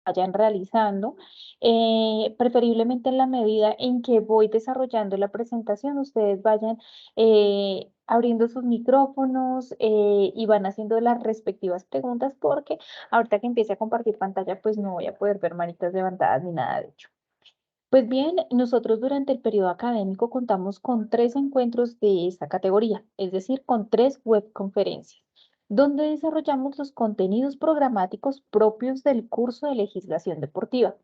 vayan realizando. Preferiblemente en la medida en que voy desarrollando la presentación, ustedes vayan abriendo sus micrófonos y van haciendo las respectivas preguntas, porque ahorita que empiece a compartir pantalla, pues no voy a poder ver manitas levantadas ni nada de ello. Pues bien, nosotros durante el periodo académico contamos con 3 encuentros de esta categoría, es decir, con 3 webconferencias, donde desarrollamos los contenidos programáticos propios del curso de legislación deportiva.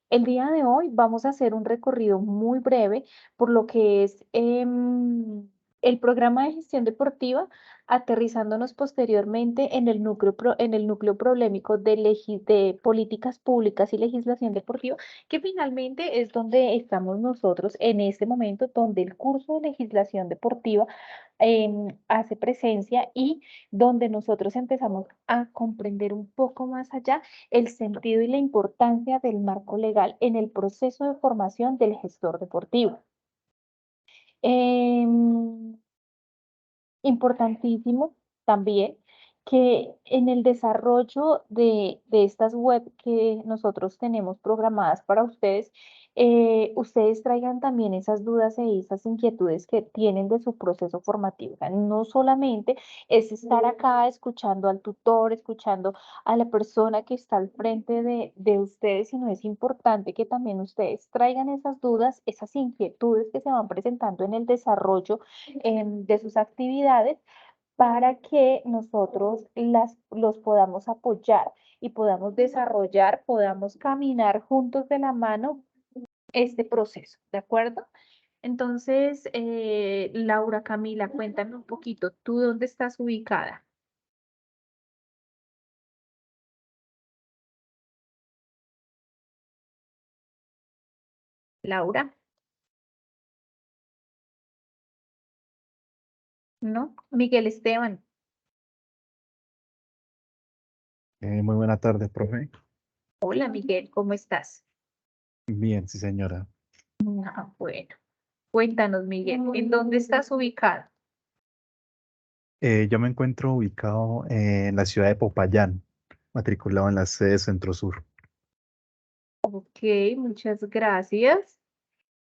El día de hoy vamos a hacer un recorrido muy breve por lo que es el programa de gestión deportiva, aterrizándonos posteriormente en en el núcleo problemático de políticas públicas y legislación deportiva, que finalmente es donde estamos nosotros en este momento, donde el curso de legislación deportiva hace presencia y donde nosotros empezamos a comprender un poco más allá el sentido y la importancia del marco legal en el proceso de formación del gestor deportivo. Em, Importantísimo también que en el desarrollo de estas web que nosotros tenemos programadas para ustedes, ustedes traigan también esas dudas e esas inquietudes que tienen de su proceso formativo. O sea, no solamente es estar acá escuchando al tutor, escuchando a la persona que está al frente de ustedes, sino es importante que también ustedes traigan esas dudas, esas inquietudes que se van presentando en el desarrollo de sus actividades para que nosotros los podamos apoyar y podamos desarrollar, podamos caminar juntos de la mano este proceso, ¿de acuerdo? Entonces, Laura Camila, cuéntame un poquito, ¿tú dónde estás ubicada? Laura, ¿no? Miguel Esteban. Muy buena tarde, profe. Hola, Miguel, ¿cómo estás? Bien, sí, señora. Ah, bueno, cuéntanos, Miguel, ¿en dónde estás ubicado? Yo me encuentro ubicado en la ciudad de Popayán, matriculado en la sede Centro Sur. Ok, muchas gracias.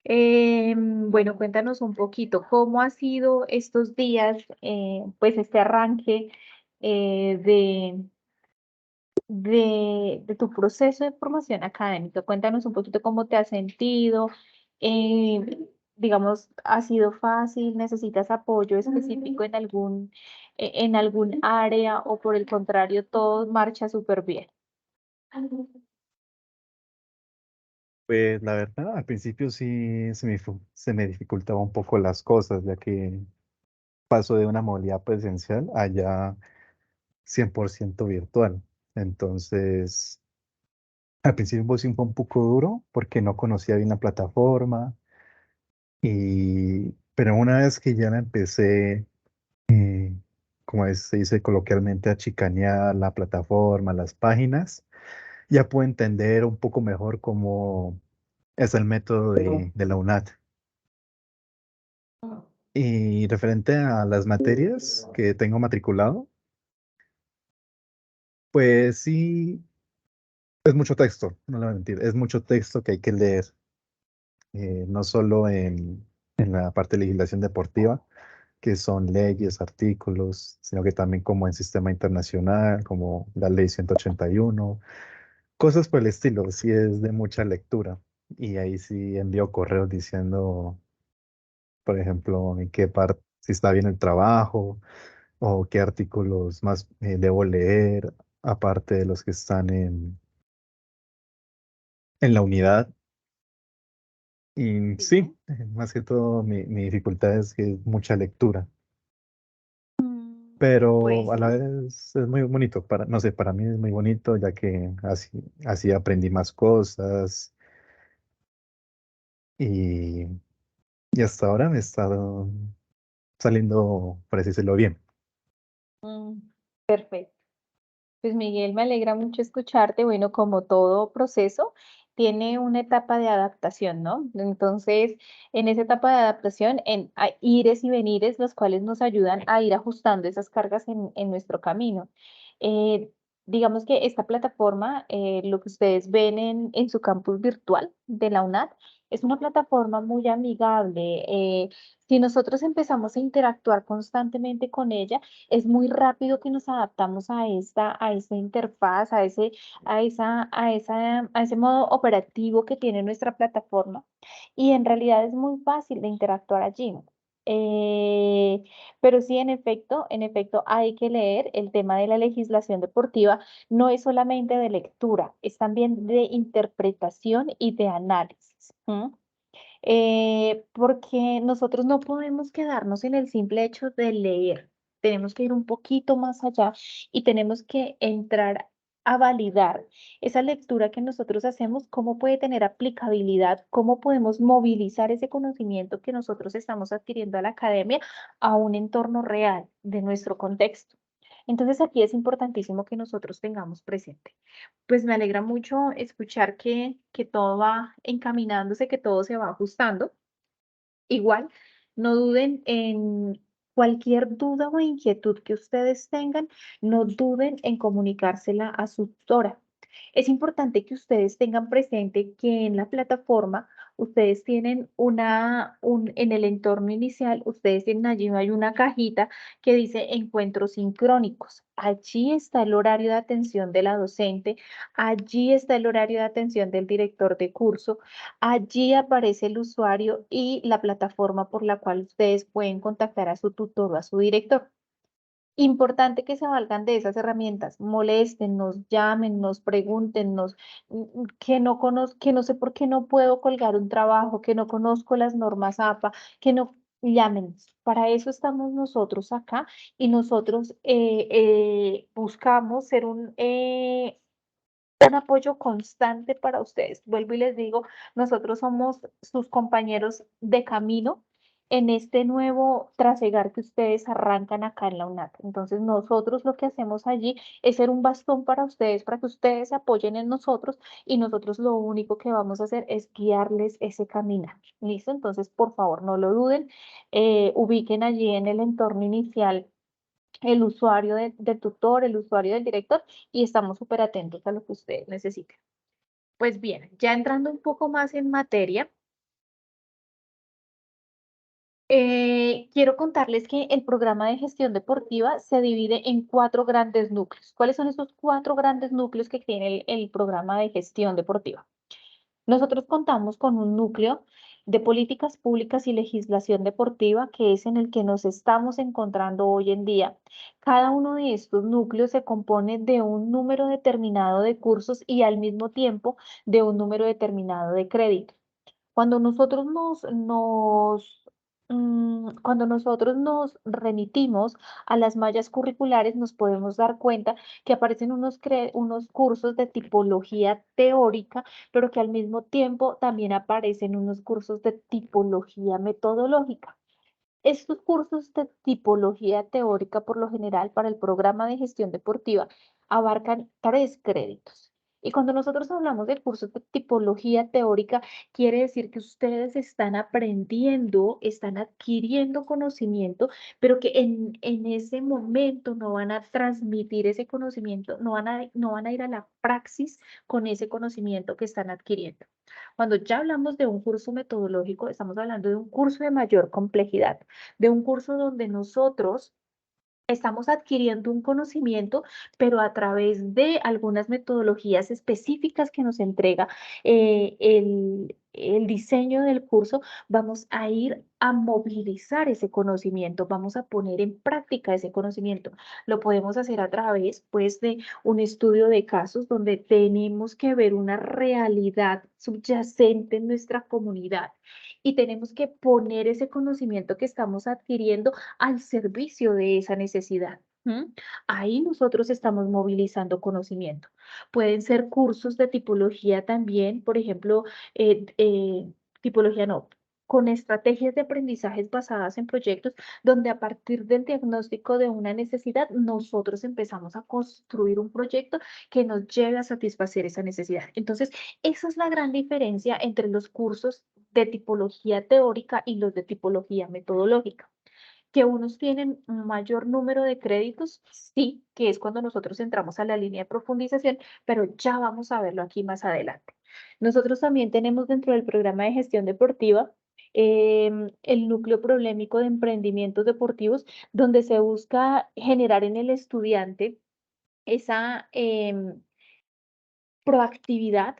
Bueno, cuéntanos un poquito, ¿cómo ha sido estos días, pues este arranque eh, de, de tu proceso de formación académica? Cuéntanos un poquito cómo te has sentido, digamos, ¿ha sido fácil? ¿Necesitas apoyo específico en algún área o por el contrario, todo marcha súper bien? Pues la verdad, al principio sí se me dificultaba un poco las cosas, ya que paso de una modalidad presencial a ya 100% virtual. Entonces, al principio sí fue un poco duro porque no conocía bien la plataforma, pero una vez que ya la empecé, se dice coloquialmente, a chicanear la plataforma, las páginas, ya puedo entender un poco mejor cómo es el método de la UNAT. Y referente a las materias que tengo matriculado, pues sí, es mucho texto, no le voy a mentir, es mucho texto que hay que leer, no solo en la parte de legislación deportiva, que son leyes, artículos, sino que también como en sistema internacional, como la ley 181, cosas por el estilo, sí es de mucha lectura. Y ahí sí envío correos diciendo, por ejemplo, en qué parte, si está bien el trabajo o qué artículos más debo leer, aparte de los que están en la unidad. Y Sí. sí, más que todo mi dificultad es que es mucha lectura, pero Pues a la vez es muy bonito. No sé, para mí es muy bonito ya que así aprendí más cosas y, y hasta ahora me he estado saliendo, por así decirlo, bien. mm, perfecto. Pues Miguel, me alegra mucho escucharte. Bueno, como todo proceso, tiene una etapa de adaptación, ¿no? Entonces, en esa etapa de adaptación, hay ires y venires, los cuales nos ayudan a ir ajustando esas cargas en nuestro camino. Digamos que esta plataforma, lo que ustedes ven en su campus virtual de la UNAD, es una plataforma muy amigable. Si nosotros empezamos a interactuar constantemente con ella, es muy rápido que nos adaptamos a esta interfaz, a ese modo operativo que tiene nuestra plataforma. Y en realidad es muy fácil de interactuar allí. Eh, pero sí, en efecto, hay que leer el tema de la legislación deportiva. No es solamente de lectura, es también de interpretación y de análisis. ¿M? Porque nosotros no podemos quedarnos en el simple hecho de leer. Tenemos que ir un poquito más allá y tenemos que entrar a validar esa lectura que nosotros hacemos, cómo puede tener aplicabilidad, cómo podemos movilizar ese conocimiento que nosotros estamos adquiriendo a la academia a un entorno real de nuestro contexto. Entonces aquí es importantísimo que nosotros tengamos presente. Pues me alegra mucho escuchar que todo va encaminándose, que todo se va ajustando. Igual, no duden en cualquier duda o inquietud que ustedes tengan, no duden en comunicársela a su tutora. Es importante que ustedes tengan presente que en la plataforma ustedes tienen en el entorno inicial, ustedes tienen allí hay una cajita que dice encuentros sincrónicos. Allí está el horario de atención de la docente, allí está el horario de atención del director de curso. Allí aparece el usuario y la plataforma por la cual ustedes pueden contactar a su tutor o a su director. Importante que se valgan de esas herramientas, moléstennos, llámennos, pregúntenos, que no sé por qué no puedo colgar un trabajo, que no conozco las normas APA, que no, llámenos. Para eso estamos nosotros acá y nosotros buscamos ser un apoyo constante para ustedes. Vuelvo y les digo, nosotros somos sus compañeros de camino en este nuevo trasegar que ustedes arrancan acá en la UNAT. Entonces, nosotros lo que hacemos allí es ser un bastón para que ustedes se apoyen en nosotros y nosotros lo único que vamos a hacer es guiarles ese caminar. ¿Listo? Entonces, por favor, no lo duden, ubiquen allí en el entorno inicial el usuario del tutor, el usuario del director y estamos súper atentos a lo que ustedes necesiten. Pues bien, ya entrando un poco más en materia, quiero contarles que el programa de gestión deportiva se divide en cuatro grandes núcleos. ¿Cuáles son esos cuatro grandes núcleos que tiene el programa de gestión deportiva? Nosotros contamos con un núcleo de políticas públicas y legislación deportiva que es en el que nos estamos encontrando hoy en día. Cada uno de estos núcleos se compone de un número determinado de cursos y al mismo tiempo de un número determinado de crédito. Cuando cuando nosotros nos remitimos a las mallas curriculares, nos podemos dar cuenta que aparecen unos cursos de tipología teórica, pero que al mismo tiempo también aparecen unos cursos de tipología metodológica. Estos cursos de tipología teórica, por lo general, para el programa de gestión deportiva, abarcan 3 créditos. Y cuando nosotros hablamos de cursos de tipología teórica, quiere decir que ustedes están aprendiendo, están adquiriendo conocimiento, pero que en ese momento no van a transmitir ese conocimiento, no van a ir a la praxis con ese conocimiento que están adquiriendo. Cuando ya hablamos de un curso metodológico, estamos hablando de un curso de mayor complejidad, de un curso donde nosotros estamos adquiriendo un conocimiento, pero a través de algunas metodologías específicas que nos entrega el diseño del curso, vamos a ir a movilizar ese conocimiento, vamos a poner en práctica ese conocimiento. Lo podemos hacer a través, pues, de un estudio de casos donde tenemos que ver una realidad subyacente en nuestra comunidad y tenemos que poner ese conocimiento que estamos adquiriendo al servicio de esa necesidad. ¿M? Ahí nosotros estamos movilizando conocimiento. Pueden ser cursos de tipología también, por ejemplo, tipología no, con estrategias de aprendizajes basadas en proyectos, donde a partir del diagnóstico de una necesidad, nosotros empezamos a construir un proyecto que nos lleve a satisfacer esa necesidad. Entonces, esa es la gran diferencia entre los cursos de tipología teórica y los de tipología metodológica. Que unos tienen un mayor número de créditos, sí, que es cuando nosotros entramos a la línea de profundización, pero ya vamos a verlo aquí más adelante. Nosotros también tenemos dentro del programa de gestión deportiva el núcleo problemático de emprendimientos deportivos, donde se busca generar en el estudiante esa proactividad,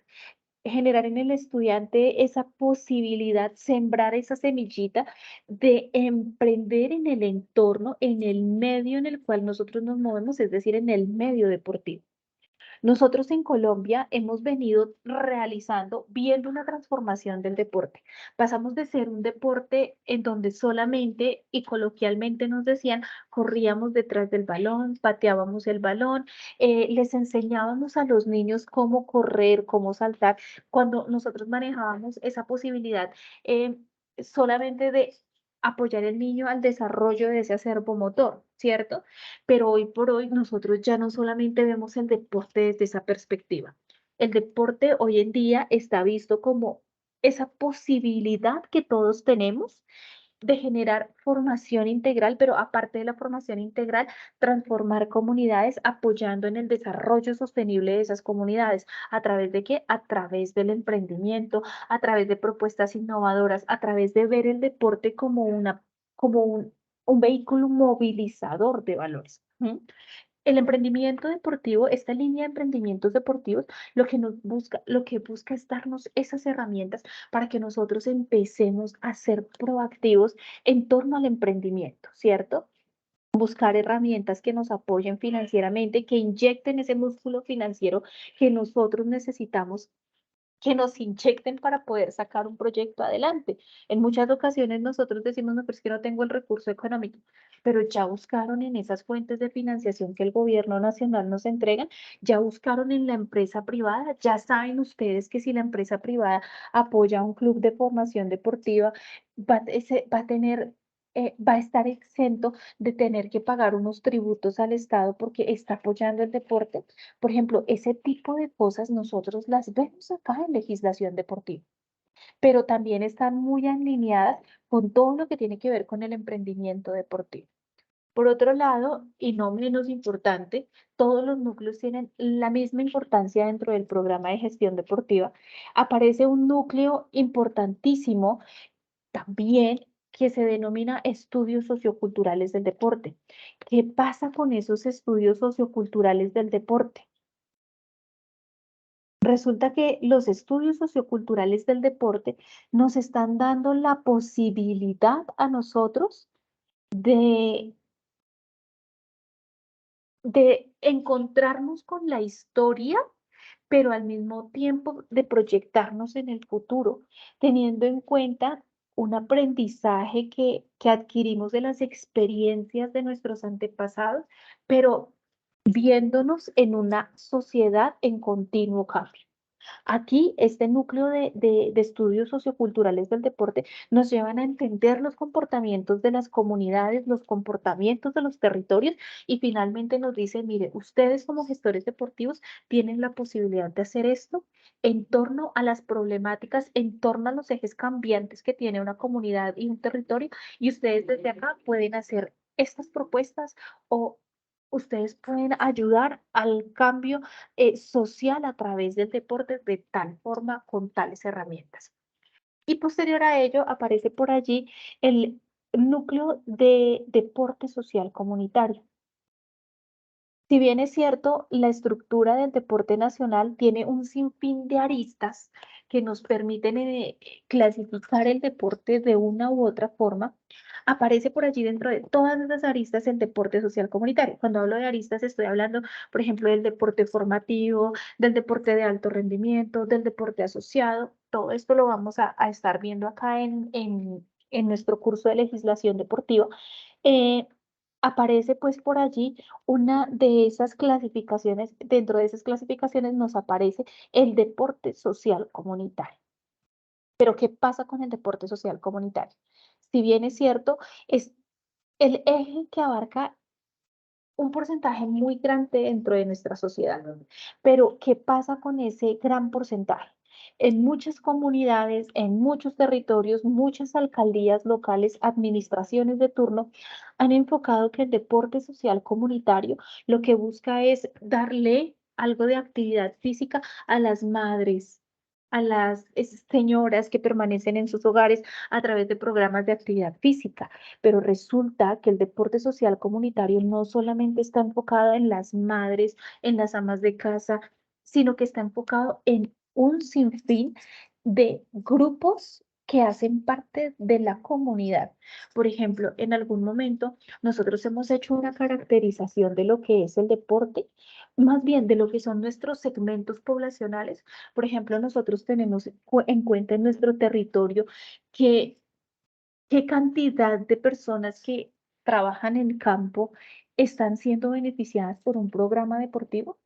generar en el estudiante esa posibilidad, sembrar esa semillita de emprender en el entorno, en el medio en el cual nosotros nos movemos, es decir, en el medio deportivo. Nosotros en Colombia hemos venido realizando, viendo una transformación del deporte. Pasamos de ser un deporte en donde solamente y coloquialmente nos decían, corríamos detrás del balón, pateábamos el balón, les enseñábamos a los niños cómo correr, cómo saltar, cuando nosotros manejábamos esa posibilidad solamente de apoyar al niño al desarrollo de ese acervo motor, ¿cierto? Pero hoy por hoy nosotros ya no solamente vemos el deporte desde esa perspectiva. El deporte hoy en día está visto como esa posibilidad que todos tenemos de generar formación integral, pero aparte de la formación integral, transformar comunidades apoyando en el desarrollo sostenible de esas comunidades. ¿A través de qué? A través del emprendimiento, a través de propuestas innovadoras, a través de ver el deporte como un vehículo movilizador de valores. ¿Mm? El emprendimiento deportivo, esta línea de emprendimientos deportivos, lo que busca es darnos esas herramientas para que nosotros empecemos a ser proactivos en torno al emprendimiento, ¿cierto? Buscar herramientas que nos apoyen financieramente, que inyecten ese músculo financiero que nosotros necesitamos, que nos inyecten para poder sacar un proyecto adelante. En muchas ocasiones nosotros decimos, no, pero es que no tengo el recurso económico, pero ya buscaron en esas fuentes de financiación que el gobierno nacional nos entrega, ya buscaron en la empresa privada, ya saben ustedes que si la empresa privada apoya a un club de formación deportiva, va a tener... va a estar exento de tener que pagar unos tributos al Estado porque está apoyando el deporte. Por ejemplo, ese tipo de cosas nosotros las vemos acá en legislación deportiva, pero también están muy alineadas con todo lo que tiene que ver con el emprendimiento deportivo. Por otro lado, y no menos importante, todos los núcleos tienen la misma importancia dentro del programa de gestión deportiva. Aparece un núcleo importantísimo también que se denomina estudios socioculturales del deporte. ¿Qué pasa con esos estudios socioculturales del deporte? Resulta que los estudios socioculturales del deporte nos están dando la posibilidad a nosotros de, de encontrarnos con la historia, pero al mismo tiempo de proyectarnos en el futuro, teniendo en cuenta un aprendizaje que adquirimos de las experiencias de nuestros antepasados, pero viéndonos en una sociedad en continuo cambio. Aquí, este núcleo de estudios socioculturales del deporte nos llevan a entender los comportamientos de las comunidades, los comportamientos de los territorios y finalmente nos dicen, mire, ustedes como gestores deportivos tienen la posibilidad de hacer esto en torno a las problemáticas, en torno a los ejes cambiantes que tiene una comunidad y un territorio y ustedes desde acá pueden hacer estas propuestas o ustedes pueden ayudar al cambio social a través del deporte de tal forma, con tales herramientas. Y posterior a ello aparece por allí el núcleo de deporte social comunitario. Si bien es cierto, la estructura del deporte nacional tiene un sinfín de aristas que nos permiten clasificar el deporte de una u otra forma, aparece por allí dentro de todas esas aristas el deporte social comunitario. Cuando hablo de aristas estoy hablando, por ejemplo, del deporte formativo, del deporte de alto rendimiento, del deporte asociado. Todo esto lo vamos a estar viendo acá en nuestro curso de legislación deportiva. Eh, Aparece pues por allí una de esas clasificaciones, dentro de esas clasificaciones nos aparece el deporte social comunitario. Pero ¿qué pasa con el deporte social comunitario? Si bien es cierto, es el eje que abarca un porcentaje muy grande dentro de nuestra sociedad. Pero ¿qué pasa con ese gran porcentaje? En muchas comunidades, en muchos territorios, muchas alcaldías locales, administraciones de turno han enfocado que el deporte social comunitario lo que busca es darle algo de actividad física a las madres, a las señoras que permanecen en sus hogares a través de programas de actividad física. Pero resulta que el deporte social comunitario no solamente está enfocado en las madres, en las amas de casa, sino que está enfocado en un sinfín de grupos que hacen parte de la comunidad. Por ejemplo, en algún momento nosotros hemos hecho una caracterización de lo que es el deporte, más bien de lo que son nuestros segmentos poblacionales. Por ejemplo, nosotros tenemos en cuenta en nuestro territorio que qué cantidad de personas que trabajan en campo están siendo beneficiadas por un programa deportivo.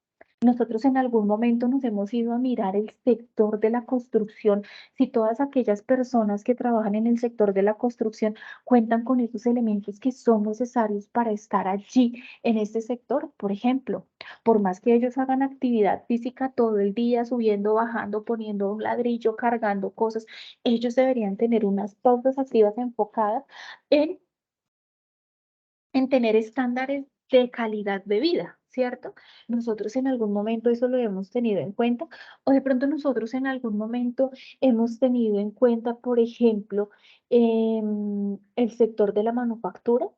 Nosotros en algún momento nos hemos ido a mirar el sector de la construcción, si todas aquellas personas que trabajan en el sector de la construcción cuentan con esos elementos que son necesarios para estar allí en este sector. Por ejemplo, por más que ellos hagan actividad física todo el día, subiendo, bajando, poniendo un ladrillo, cargando cosas, ellos deberían tener unas pautas activas enfocadas en tener estándares de calidad de vida, ¿cierto? Nosotros en algún momento eso lo hemos tenido en cuenta, o de pronto nosotros en algún momento hemos tenido en cuenta, por ejemplo, el sector de la manufactura.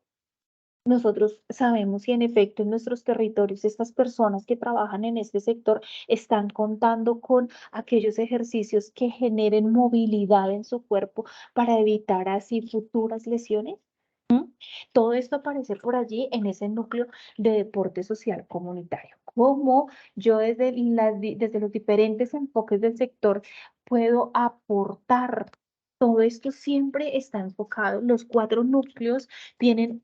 Nosotros sabemos si en efecto en nuestros territorios estas personas que trabajan en este sector están contando con aquellos ejercicios que generen movilidad en su cuerpo para evitar así futuras lesiones. Todo esto aparece por allí en ese núcleo de deporte social comunitario. Cómo yo desde los diferentes enfoques del sector puedo aportar. Todo esto siempre está enfocado. Los cuatro núcleos tienen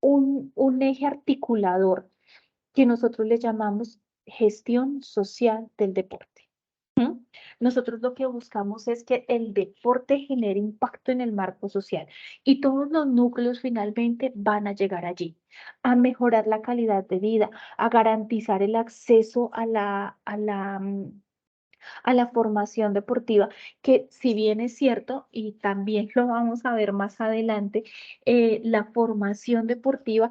un eje articulador que nosotros le llamamos gestión social del deporte. ¿Mm? Nosotros lo que buscamos es que el deporte genere impacto en el marco social y todos los núcleos finalmente van a llegar allí, a mejorar la calidad de vida, a garantizar el acceso a la formación deportiva, que si bien es cierto, y también lo vamos a ver más adelante, la formación deportiva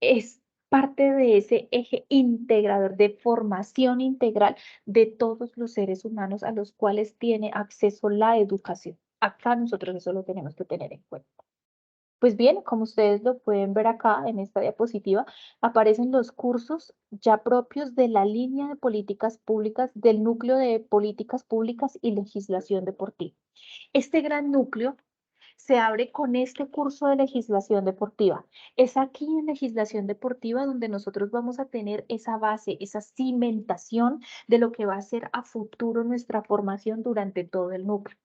es parte de ese eje integrador de formación integral de todos los seres humanos a los cuales tiene acceso la educación. Acá nosotros eso lo tenemos que tener en cuenta. Pues bien, como ustedes lo pueden ver acá en esta diapositiva, aparecen los cursos ya propios de la línea de políticas públicas del núcleo de políticas públicas y legislación deportiva. Este gran núcleo se abre con este curso de legislación deportiva. Es aquí en legislación deportiva donde nosotros vamos a tener esa base, esa cimentación de lo que va a ser a futuro nuestra formación durante todo el núcleo.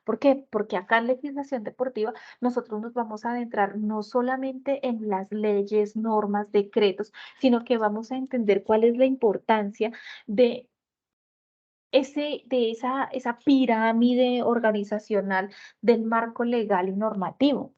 ¿Por qué? Porque acá en legislación deportiva nosotros nos vamos a adentrar no solamente en las leyes, normas, decretos, sino que vamos a entender cuál es la importancia de esa pirámide organizacional del marco legal y normativo.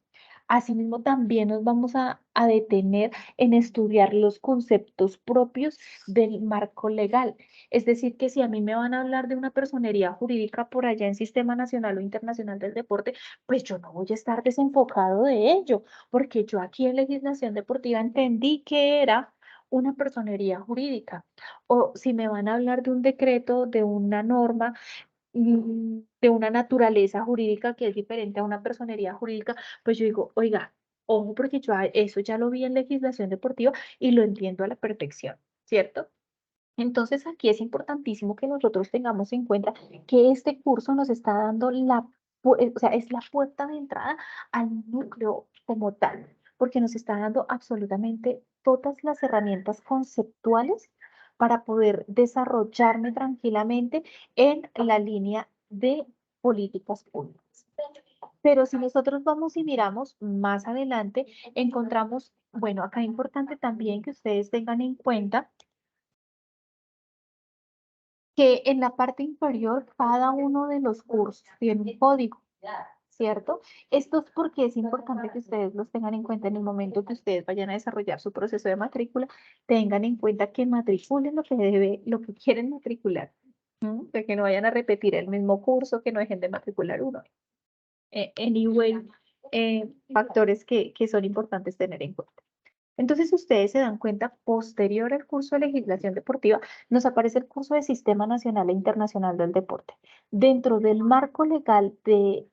Asimismo, también nos vamos a detener en estudiar los conceptos propios del marco legal. Es decir, que si a mí me van a hablar de una personería jurídica por allá en Sistema Nacional o Internacional del Deporte, pues yo no voy a estar desenfocado de ello, porque yo aquí en legislación deportiva entendí que era una personería jurídica. O si me van a hablar de un decreto, de una norma, de una naturaleza jurídica que es diferente a una personería jurídica, pues yo digo, oiga, ojo, porque yo eso ya lo vi en legislación deportiva y lo entiendo a la perfección, ¿cierto? Entonces aquí es importantísimo que nosotros tengamos en cuenta que este curso nos está dando o sea, es la puerta de entrada al núcleo como tal, porque nos está dando absolutamente todas las herramientas conceptuales para poder desarrollarme tranquilamente en la línea de políticas públicas. Pero si nosotros vamos y miramos más adelante, encontramos, bueno, acá es importante también que ustedes tengan en cuenta que en la parte inferior cada uno de los cursos tiene un código, ¿cierto? Esto es porque es importante que ustedes los tengan en cuenta en el momento que ustedes vayan a desarrollar su proceso de matrícula, tengan en cuenta que matriculen lo que quieren matricular. De que no vayan a repetir el mismo curso, que no dejen de matricular uno. Anyway, factores que son importantes tener en cuenta. Entonces, si ustedes se dan cuenta, posterior al curso de legislación deportiva, nos aparece el curso de Sistema Nacional e Internacional del Deporte. Dentro del marco legal e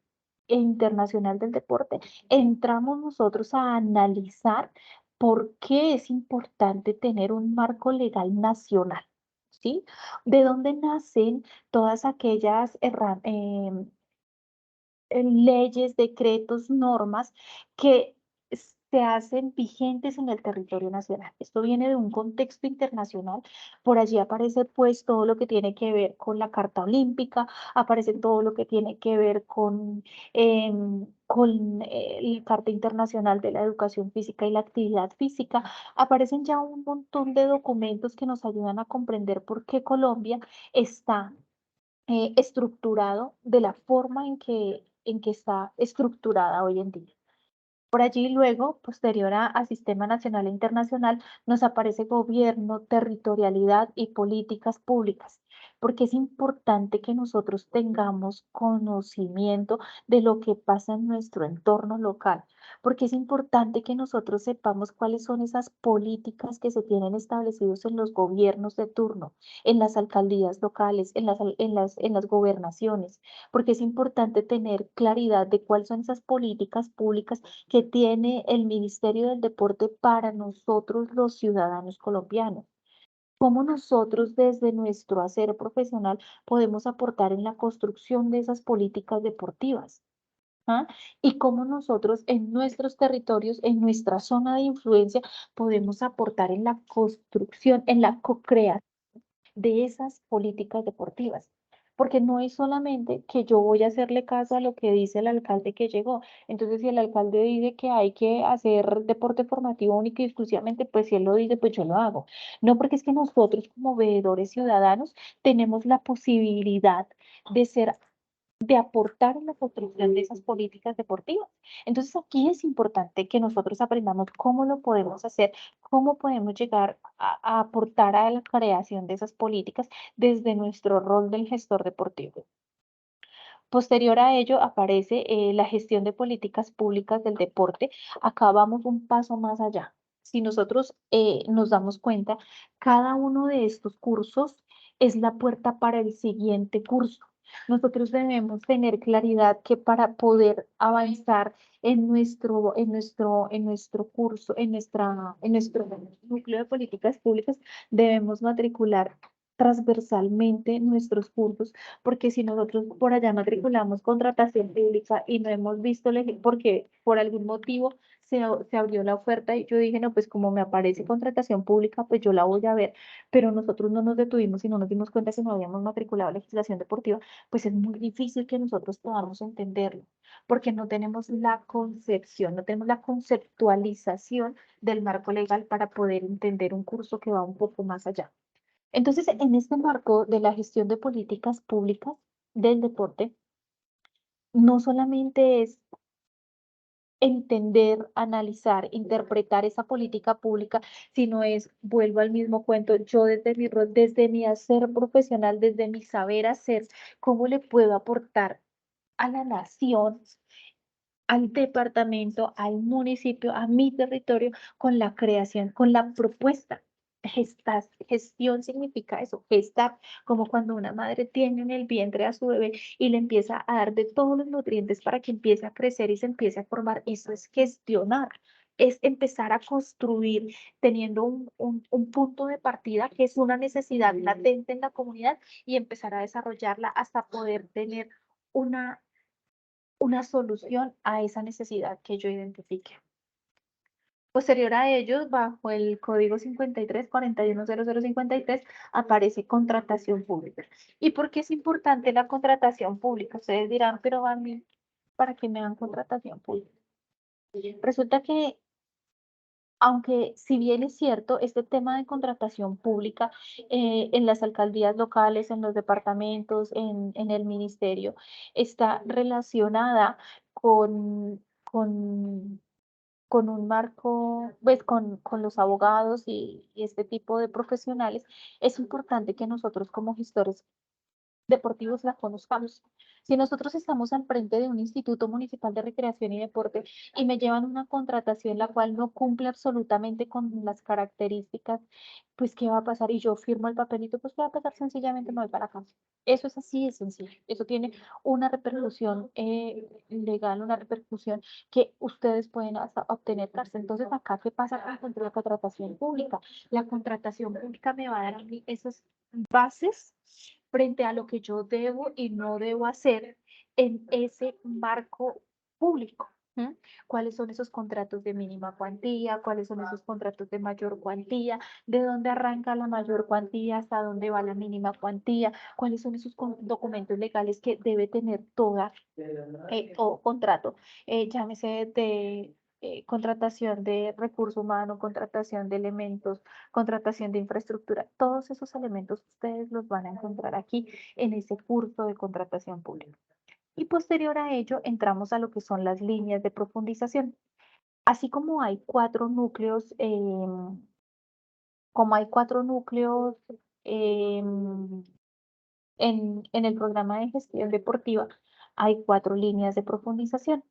internacional del deporte, entramos nosotros a analizar por qué es importante tener un marco legal nacional, ¿sí? ¿De dónde nacen todas aquellas leyes, decretos, normas que se hacen vigentes en el territorio nacional? Esto viene de un contexto internacional. Por allí aparece pues todo lo que tiene que ver con la Carta Olímpica, aparece todo lo que tiene que ver con la Carta Internacional de la Educación Física y la Actividad Física. Aparecen ya un montón de documentos que nos ayudan a comprender por qué Colombia está estructurado de la forma en que está estructurada hoy en día. Por allí luego, posterior a Sistema Nacional e Internacional, nos aparece gobierno, territorialidad y políticas públicas, porque es importante que nosotros tengamos conocimiento de lo que pasa en nuestro entorno local, porque es importante que nosotros sepamos cuáles son esas políticas que se tienen establecidos en los gobiernos de turno, en las alcaldías locales, en las gobernaciones, porque es importante tener claridad de cuáles son esas políticas públicas que tiene el Ministerio del Deporte para nosotros los ciudadanos colombianos. Cómo nosotros desde nuestro hacer profesional podemos aportar en la construcción de esas políticas deportivas. ¿Ah? Y cómo nosotros en nuestros territorios, en nuestra zona de influencia, podemos aportar en la construcción, en la co-creación de esas políticas deportivas. Porque no es solamente que yo voy a hacerle caso a lo que dice el alcalde que llegó. Entonces, si el alcalde dice que hay que hacer deporte formativo único y exclusivamente, pues si él lo dice, pues yo lo hago. No, porque es que nosotros como veedores ciudadanos tenemos la posibilidad de ser de aportar en la construcción de esas políticas deportivas. Entonces aquí es importante que nosotros aprendamos cómo lo podemos hacer, cómo podemos llegar a aportar a la creación de esas políticas desde nuestro rol del gestor deportivo. Posterior a ello aparece la gestión de políticas públicas del deporte. Acá vamos un paso más allá. Si nosotros nos damos cuenta, cada uno de estos cursos es la puerta para el siguiente curso. Nosotros debemos tener claridad que para poder avanzar en nuestro curso, en nuestro núcleo de políticas públicas, debemos matricular transversalmente nuestros cursos, porque si nosotros por allá matriculamos contratación pública y no hemos visto, porque por algún motivo se abrió la oferta y yo dije, no, pues como me aparece contratación pública, pues yo la voy a ver, pero nosotros no nos detuvimos y no nos dimos cuenta que no habíamos matriculado legislación deportiva, pues es muy difícil que nosotros podamos entenderlo, porque no tenemos la concepción, no tenemos la conceptualización del marco legal para poder entender un curso que va un poco más allá. Entonces, en este marco de la gestión de políticas públicas del deporte, no solamente es entender, analizar, interpretar esa política pública, sino es, vuelvo al mismo cuento, yo desde mi rol, desde mi hacer profesional, desde mi saber hacer, ¿cómo le puedo aportar a la nación, al departamento, al municipio, a mi territorio, con la creación, con la propuesta? Gestión significa eso, gestar, como cuando una madre tiene en el vientre a su bebé y le empieza a dar de todos los nutrientes para que empiece a crecer y se empiece a formar. Eso es gestionar, es empezar a construir teniendo un punto de partida que es una necesidad latente en la comunidad y empezar a desarrollarla hasta poder tener una solución a esa necesidad que yo identifique. Posterior a ellos, bajo el código 53410053, aparece contratación pública. ¿Y por qué es importante la contratación pública? Ustedes dirán, pero a mí, ¿para qué me dan contratación pública? Resulta que, aunque si bien es cierto, este tema de contratación pública en las alcaldías locales, en los departamentos, en el ministerio, está relacionada con un marco, pues con los abogados y este tipo de profesionales, es importante que nosotros como gestores deportivos la conozcamos. Si nosotros estamos al frente de un instituto municipal de recreación y deporte y me llevan una contratación la cual no cumple absolutamente con las características, pues ¿qué va a pasar? Y yo firmo el papelito, pues ¿qué va a pasar? Sencillamente me voy para casa. Eso es así de sencillo. Eso tiene una repercusión legal, una repercusión que ustedes pueden hasta obtener cárcel. Entonces, acá, ¿qué pasa con la contratación pública? La contratación pública me va a dar a mí esas bases frente a lo que yo debo y no debo hacer en ese marco público. ¿Mm? ¿Cuáles son esos contratos de mínima cuantía? ¿Cuáles son esos contratos de mayor cuantía? ¿De dónde arranca la mayor cuantía? ¿Hasta dónde va la mínima cuantía? ¿Cuáles son esos documentos legales que debe tener todo contrato? Llámese de contratación de recurso humano, contratación de elementos, contratación de infraestructura. Todos esos elementos ustedes los van a encontrar aquí en ese curso de contratación pública. Y posterior a ello entramos a lo que son las líneas de profundización. Así como hay cuatro núcleos em, en el programa de gestión deportiva, hay cuatro líneas de profundización.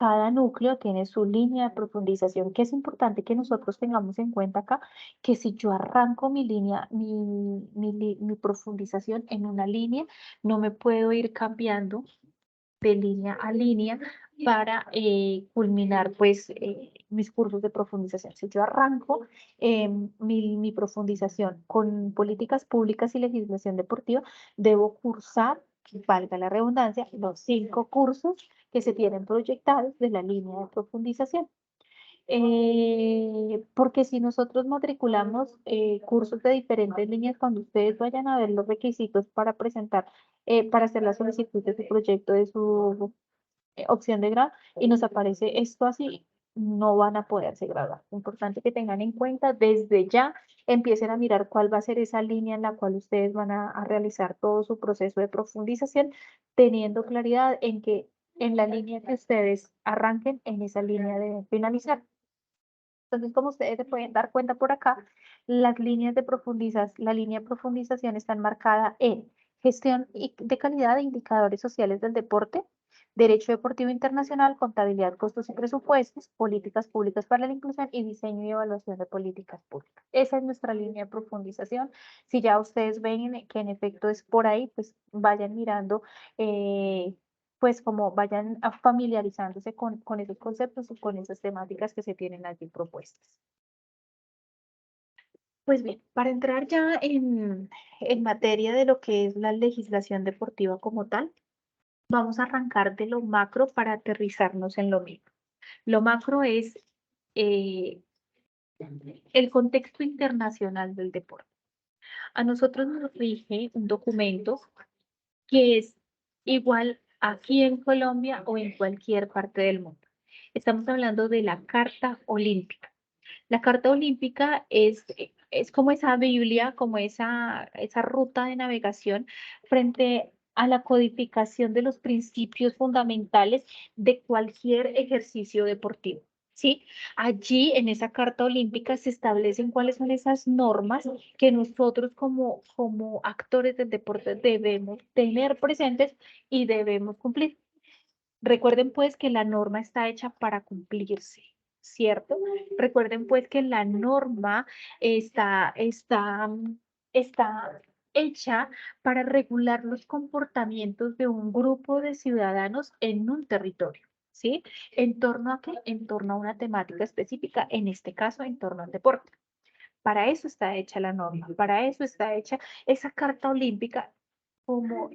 Cada núcleo tiene su línea de profundización, que es importante que nosotros tengamos en cuenta acá, que si yo arranco mi línea, mi profundización en una línea, no me puedo ir cambiando de línea a línea para culminar pues mis cursos de profundización. Si yo arranco mi profundización con políticas públicas y legislación deportiva, debo cursar, valga la redundancia, los 5 cursos que se tienen proyectados de la línea de profundización. Porque si nosotros matriculamos cursos de diferentes líneas, cuando ustedes vayan a ver los requisitos para presentar, para hacer la solicitud de su proyecto, de su opción de grado, y nos aparece esto así, no van a poderse graduar. Importante que tengan en cuenta desde ya, empiecen a mirar cuál va a ser esa línea en la cual ustedes van a realizar todo su proceso de profundización, teniendo claridad en que en la línea que ustedes arranquen, en esa línea deben finalizar. Entonces, como ustedes se pueden dar cuenta por acá, las líneas de la línea de profundización está enmarcada en gestión de calidad de indicadores sociales del deporte, derecho deportivo internacional, contabilidad, costos y presupuestos, políticas públicas para la inclusión y diseño y evaluación de políticas públicas. Esa es nuestra línea de profundización. Si ya ustedes ven que en efecto es por ahí, pues vayan mirando pues como vayan familiarizándose con esos conceptos y con esas temáticas que se tienen allí propuestas. Pues bien, para entrar ya en materia de lo que es la legislación deportiva como tal, vamos a arrancar de lo macro para aterrizarnos en lo micro. Lo macro es eh, el contexto internacional del deporte. A nosotros nos rige un documento que es igual aquí en Colombia o en cualquier parte del mundo. Estamos hablando de la Carta Olímpica. La Carta Olímpica es como esa Biblia, como esa ruta de navegación frente a la codificación de los principios fundamentales de cualquier ejercicio deportivo. ¿Sí? Allí en esa Carta Olímpica se establecen cuáles son esas normas que nosotros como actores del deporte debemos tener presentes y debemos cumplir. Recuerden pues que la norma está hecha para cumplirse, ¿cierto? Recuerden pues que la norma está hecha para regular los comportamientos de un grupo de ciudadanos en un territorio, ¿sí? ¿En torno a qué? En torno a una temática específica, en este caso, en torno al deporte. Para eso está hecha la norma, para eso está hecha esa carta olímpica como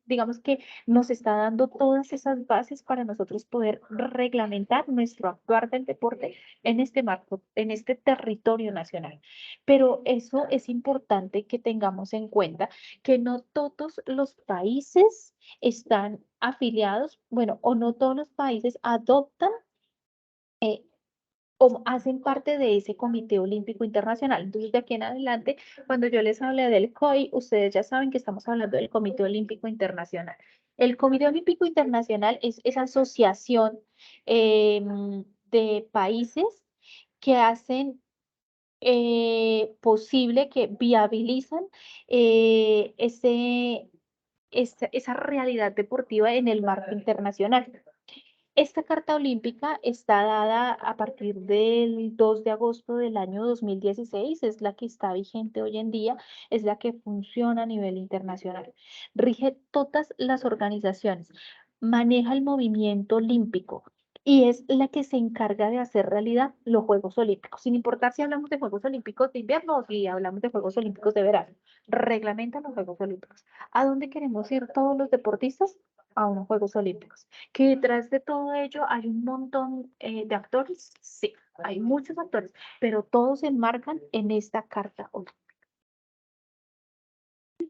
digamos que nos está dando todas esas bases para nosotros poder reglamentar nuestro actuar del deporte en este marco, en este territorio nacional. Pero eso es importante que tengamos en cuenta que no todos los países están afiliados, bueno, o no todos los países adoptan eh, o hacen parte de ese Comité Olímpico Internacional. Entonces, de aquí en adelante, cuando yo les hable del COI, ustedes ya saben que estamos hablando del Comité Olímpico Internacional. El Comité Olímpico Internacional es esa asociación de países que hacen posible, que viabilizan ese esa realidad deportiva en el marco internacional. Esta carta olímpica está dada a partir del 2 de agosto del año 2016, es la que está vigente hoy en día, es la que funciona a nivel internacional. Rige todas las organizaciones, maneja el movimiento olímpico y es la que se encarga de hacer realidad los Juegos Olímpicos, sin importar si hablamos de Juegos Olímpicos de invierno o si hablamos de Juegos Olímpicos de verano. Reglamenta los Juegos Olímpicos. ¿A dónde queremos ir todos los deportistas? A unos Juegos Olímpicos. ¿Que detrás de todo ello hay un montón de actores? Sí, hay muchos actores, pero todos se enmarcan en esta carta olímpica.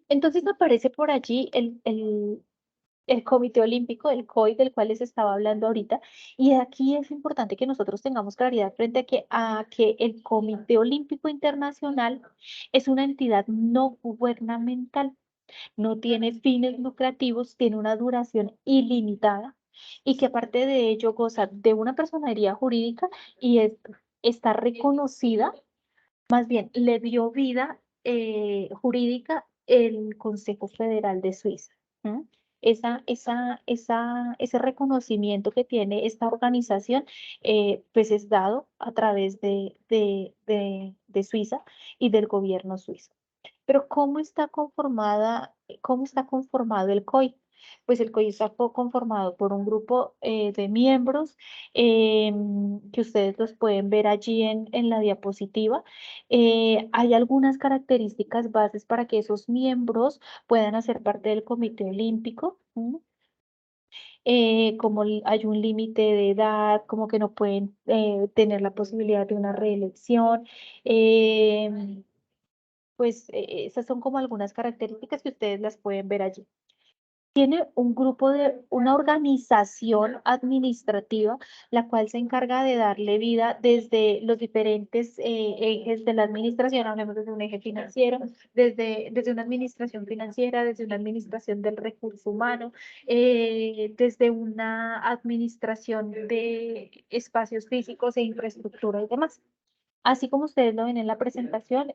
Entonces aparece por allí el Comité Olímpico, el COI, del cual les estaba hablando ahorita, y aquí es importante que nosotros tengamos claridad frente a que el Comité Olímpico Internacional es una entidad no gubernamental. No tiene fines lucrativos, tiene una duración ilimitada y que aparte de ello goza de una personería jurídica y está reconocida, más bien le dio vida jurídica el Consejo Federal de Suiza. ¿M? Ese reconocimiento que tiene esta organización, pues es dado a través de Suiza y del gobierno suizo. Pero cómo está conformado el COI? Pues el COI está conformado por un grupo de miembros que ustedes los pueden ver allí en la diapositiva. Hay algunas características bases para que esos miembros puedan hacer parte del Comité Olímpico. Como hay un límite de edad, como que no pueden tener la posibilidad de una reelección. em, pues esas son como algunas características que ustedes las pueden ver allí. Tiene un grupo una organización administrativa, la cual se encarga de darle vida desde los diferentes ejes de la administración, hablemos desde un eje financiero, desde una administración financiera, desde una administración del recurso humano, desde una administración de espacios físicos e infraestructura y demás. Así como ustedes lo ven en la presentación,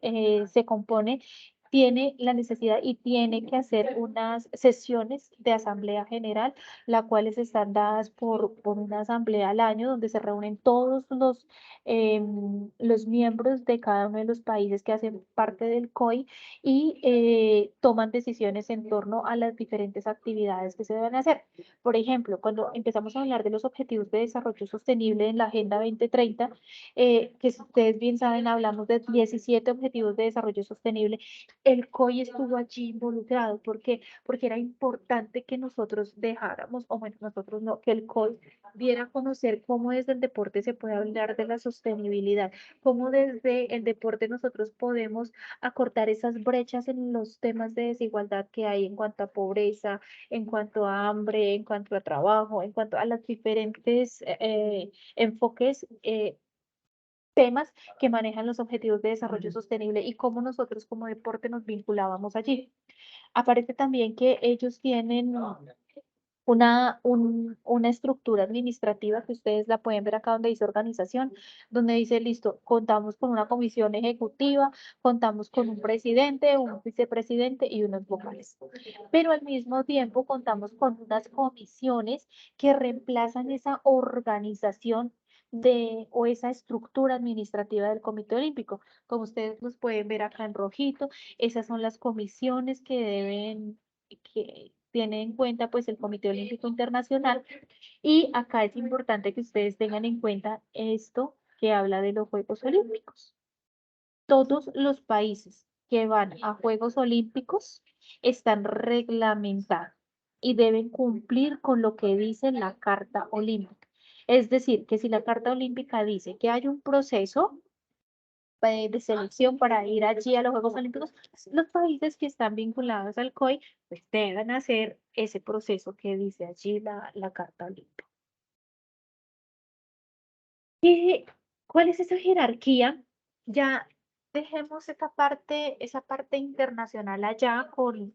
se compone, tiene la necesidad y tiene que hacer unas sesiones de asamblea general, las cuales están dadas por una asamblea al año, donde se reúnen todos los miembros de cada uno de los países que hacen parte del COI y toman decisiones en torno a las diferentes actividades que se deben hacer. Por ejemplo, cuando empezamos a hablar de los objetivos de desarrollo sostenible en la Agenda 2030, que si ustedes bien saben, hablamos de 17 Objetivos de Desarrollo Sostenible. El COI estuvo allí involucrado. ¿Por qué? Porque era importante que nosotros dejáramos, o bueno, nosotros no, que el COI diera a conocer cómo desde el deporte se puede hablar de la sostenibilidad, cómo desde el deporte nosotros podemos acortar esas brechas en los temas de desigualdad que hay en cuanto a pobreza, en cuanto a hambre, en cuanto a trabajo, en cuanto a los diferentes enfoques temas que manejan los objetivos de desarrollo sostenible y cómo nosotros como deporte nos vinculábamos allí. Aparece también que ellos tienen una estructura administrativa que ustedes la pueden ver acá donde dice organización, donde dice, listo, contamos con una comisión ejecutiva, contamos con un presidente, un vicepresidente y unos vocales. Pero al mismo tiempo contamos con unas comisiones que reemplazan esa organización o esa estructura administrativa del Comité Olímpico. Como ustedes los pueden ver acá en rojito, esas son las comisiones que tiene en cuenta pues el Comité Olímpico Internacional. Y acá es importante que ustedes tengan en cuenta esto que habla de los Juegos Olímpicos. Todos los países que van a Juegos Olímpicos están reglamentados y deben cumplir con lo que dice la Carta Olímpica. Es decir, que si la Carta Olímpica dice que hay un proceso de selección para ir allí a los Juegos Olímpicos, los países que están vinculados al COI, pues deben hacer ese proceso que dice allí la Carta Olímpica. ¿Y cuál es esa jerarquía? Ya dejemos esa parte internacional allá con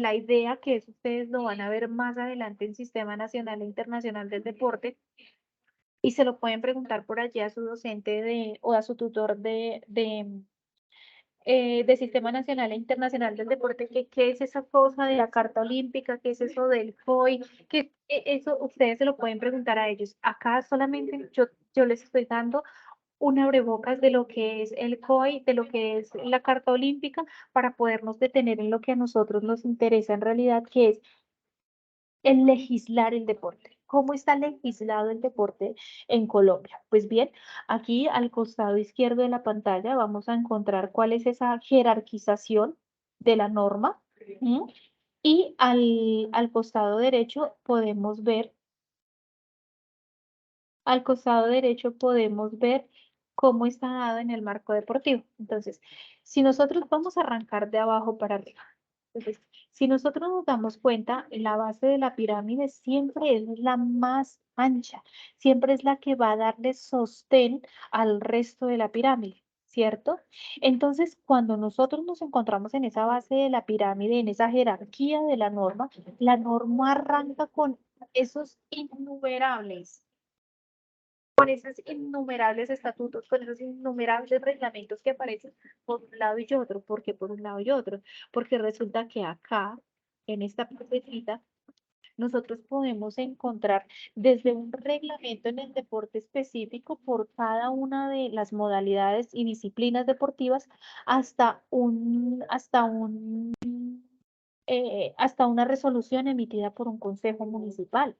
la idea que eso ustedes lo van a ver más adelante en Sistema Nacional e Internacional del Deporte y se lo pueden preguntar por allí a su docente o a su tutor de Sistema Nacional e Internacional del Deporte, que qué es esa cosa de la Carta Olímpica, qué es eso del COI, que eso ustedes se lo pueden preguntar a ellos. Acá solamente yo les estoy dando un abrebocas de lo que es el COI, de lo que es la Carta Olímpica, para podernos detener en lo que a nosotros nos interesa en realidad, que es el legislar el deporte. ¿Cómo está legislado el deporte en Colombia? Pues bien, aquí al costado izquierdo de la pantalla vamos a encontrar cuál es esa jerarquización de la norma. ¿M? Y al costado derecho podemos ver, al costado derecho podemos ver cómo está dado en el marco deportivo. Entonces, si nosotros vamos a arrancar de abajo para arriba, entonces, si nosotros nos damos cuenta, la base de la pirámide siempre es la más ancha, siempre es la que va a darle sostén al resto de la pirámide, ¿cierto? Entonces, cuando nosotros nos encontramos en esa base de la pirámide, en esa jerarquía de la norma arranca con esos innumerables con esos innumerables estatutos, con esos innumerables reglamentos que aparecen por un lado y otro. ¿Por qué por un lado y otro? Porque resulta que acá, en esta partecita, nosotros podemos encontrar desde un reglamento en el deporte específico por cada una de las modalidades y disciplinas deportivas hasta una resolución emitida por un consejo municipal.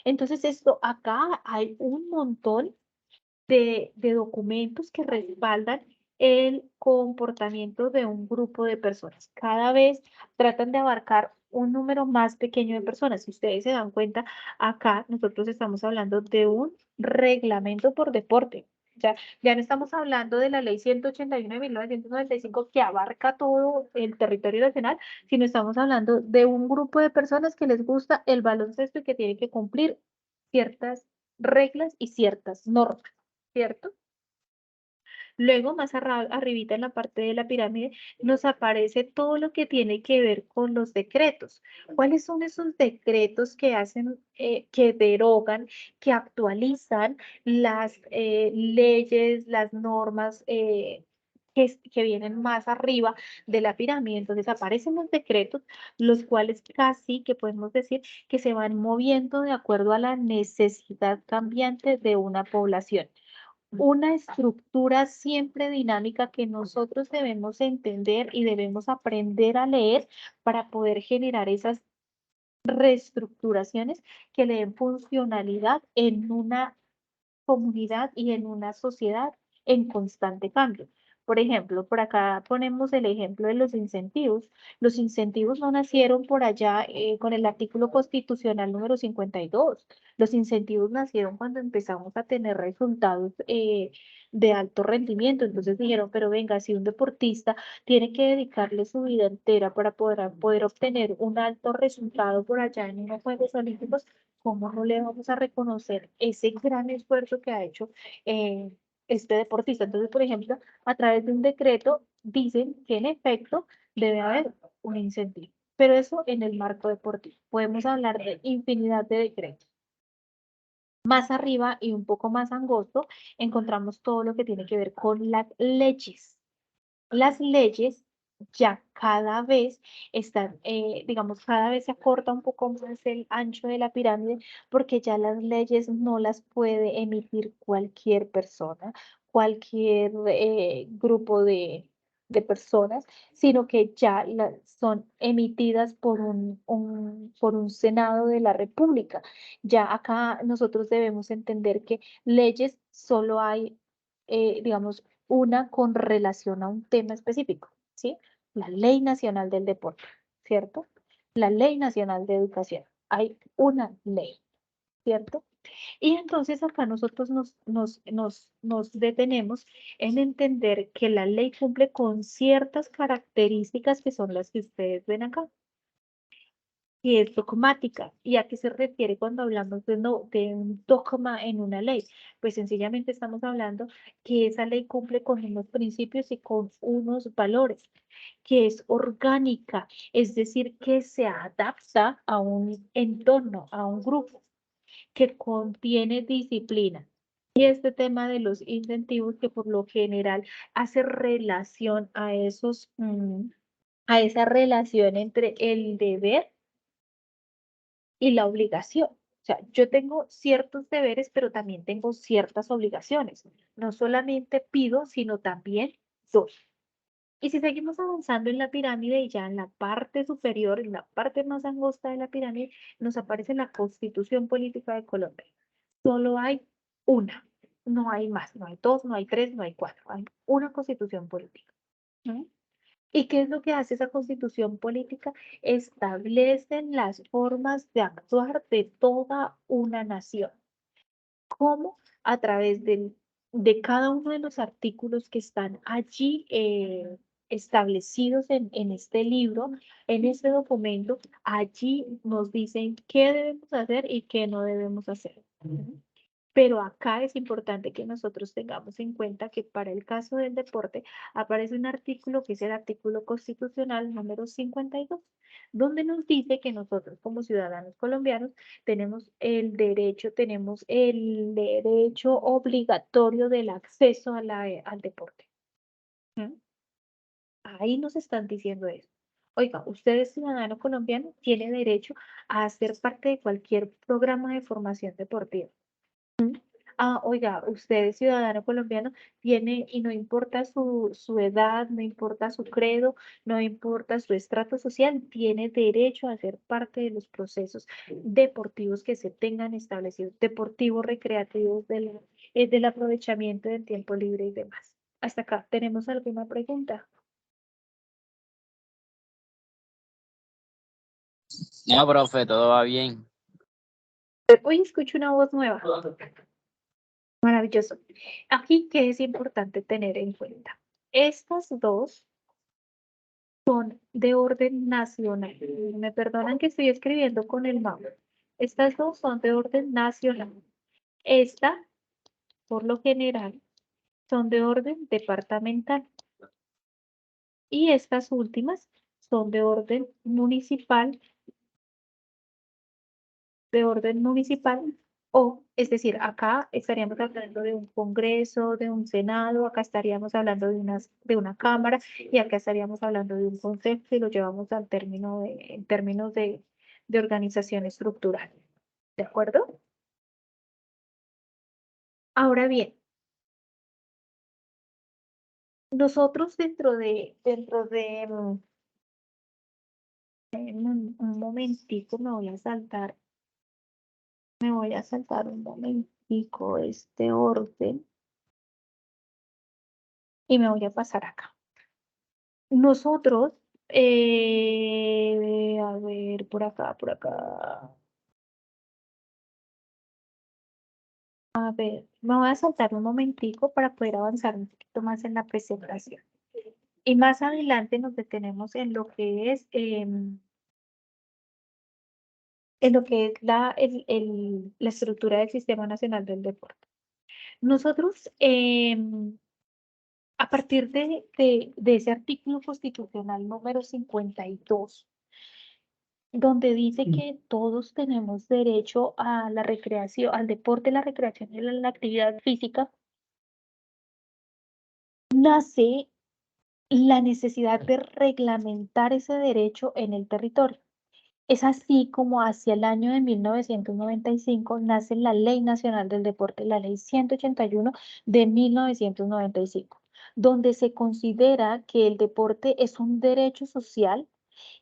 Entonces, esto acá hay un montón de documentos que respaldan el comportamiento de un grupo de personas. Cada vez tratan de abarcar un número más pequeño de personas. Si ustedes se dan cuenta, acá nosotros estamos hablando de un reglamento por deporte. Ya no estamos hablando de la ley 181 de 1995 que abarca todo el territorio nacional, sino estamos hablando de un grupo de personas que les gusta el baloncesto y que tienen que cumplir ciertas reglas y ciertas normas. ¿Cierto? Luego, más arribita en la parte de la pirámide, nos aparece todo lo que tiene que ver con los decretos. ¿Cuáles son esos decretos que hacen, que derogan, que actualizan las leyes, las normas que vienen más arriba de la pirámide? Entonces aparecen los decretos, los cuales casi que podemos decir que se van moviendo de acuerdo a la necesidad cambiante de una población, una estructura siempre dinámica que nosotros debemos entender y debemos aprender a leer para poder generar esas reestructuraciones que le den funcionalidad en una comunidad y en una sociedad en constante cambio. Por ejemplo, por acá ponemos el ejemplo de los incentivos. Los incentivos no nacieron por allá con el artículo constitucional número 52. Los incentivos nacieron cuando empezamos a tener resultados de alto rendimiento. Entonces dijeron, pero venga, si un deportista tiene que dedicarle su vida entera para poder obtener un alto resultado por allá en unos Juegos Olímpicos, ¿cómo no le vamos a reconocer ese gran esfuerzo que ha hecho este deportista? Entonces, por ejemplo, a través de un decreto dicen que en efecto debe haber un incentivo, pero eso en el marco deportivo. Podemos hablar de infinidad de decretos. Más arriba y un poco más angosto, encontramos todo lo que tiene que ver con las leyes. Las leyes ya cada vez están, digamos, cada vez se acorta un poco más el ancho de la pirámide porque ya las leyes no las puede emitir cualquier persona, cualquier grupo de personas, sino que ya son emitidas por por un Senado de la República. Ya acá nosotros debemos entender que leyes solo hay, digamos, una con relación a un tema específico, ¿sí? La Ley Nacional del Deporte, ¿cierto? La Ley Nacional de Educación. Hay una ley, ¿cierto? Y entonces acá nosotros nos detenemos en entender que la ley cumple con ciertas características que son las que ustedes ven acá, y es dogmática. ¿Y a qué se refiere cuando hablamos de, no, de un dogma en una ley? Pues sencillamente estamos hablando que esa ley cumple con unos principios y con unos valores, que es orgánica, es decir, que se adapta a un entorno, a un grupo, que contiene disciplina. Y este tema de los incentivos que por lo general hace relación a esos, a esa relación entre el deber y la obligación. O sea, yo tengo ciertos deberes, pero también tengo ciertas obligaciones. No solamente pido, sino también doy. Y si seguimos avanzando en la pirámide y ya en la parte superior, en la parte más angosta de la pirámide, nos aparece la Constitución Política de Colombia. Solo hay una, no hay más, no hay dos, no hay tres, no hay cuatro, hay una Constitución Política. ¿No? ¿Y qué es lo que hace esa Constitución Política? Establece las formas de actuar de toda una nación. ¿Cómo? A través de cada uno de los artículos que están allí establecidos en este libro, en este documento, allí nos dicen qué debemos hacer y qué no debemos hacer. Pero acá es importante que nosotros tengamos en cuenta que para el caso del deporte aparece un artículo que es el artículo constitucional número 52, donde nos dice que nosotros como ciudadanos colombianos tenemos el derecho obligatorio del acceso a al deporte. ¿Mm? Ahí nos están diciendo eso. Oiga, usted es ciudadano colombiano, tiene derecho a ser parte de cualquier programa de formación deportiva. Ah, oiga, usted es ciudadano colombiano, tiene, y no importa su edad, no importa su credo, no importa su estrato social, tiene derecho a ser parte de los procesos deportivos que se tengan establecidos, deportivos, recreativos, del aprovechamiento del tiempo libre y demás. Hasta acá, ¿tenemos alguna pregunta? No, profe, todo va bien. Hoy escucho una voz nueva. Maravilloso. Aquí, ¿qué es importante tener en cuenta? Estas dos son de orden nacional. Me perdonan que estoy escribiendo con el mouse. Estas dos son de orden nacional. Esta, por lo general, son de orden departamental. Y estas últimas son de orden municipal, o, es decir, acá estaríamos hablando de un congreso, de un senado, acá estaríamos hablando de una cámara, y acá estaríamos hablando de un consejo si lo llevamos al término en términos de organización estructural. ¿De acuerdo? Ahora bien, nosotros un momentico me voy a saltar un momentico este orden y me voy a pasar acá. Nosotros, a ver, por acá, por acá. A ver, me voy a saltar un momentico para poder avanzar un poquito más en la presentación. Y más adelante nos detenemos en lo que es la estructura del Sistema Nacional del Deporte. Nosotros, a partir de ese artículo constitucional número 52, donde dice que todos tenemos derecho a la recreación, al deporte, la recreación y la actividad física, nace la necesidad de reglamentar ese derecho en el territorio. Es así como hacia el año de 1995 nace la Ley Nacional del Deporte, la Ley 181 de 1995, donde se considera que el deporte es un derecho social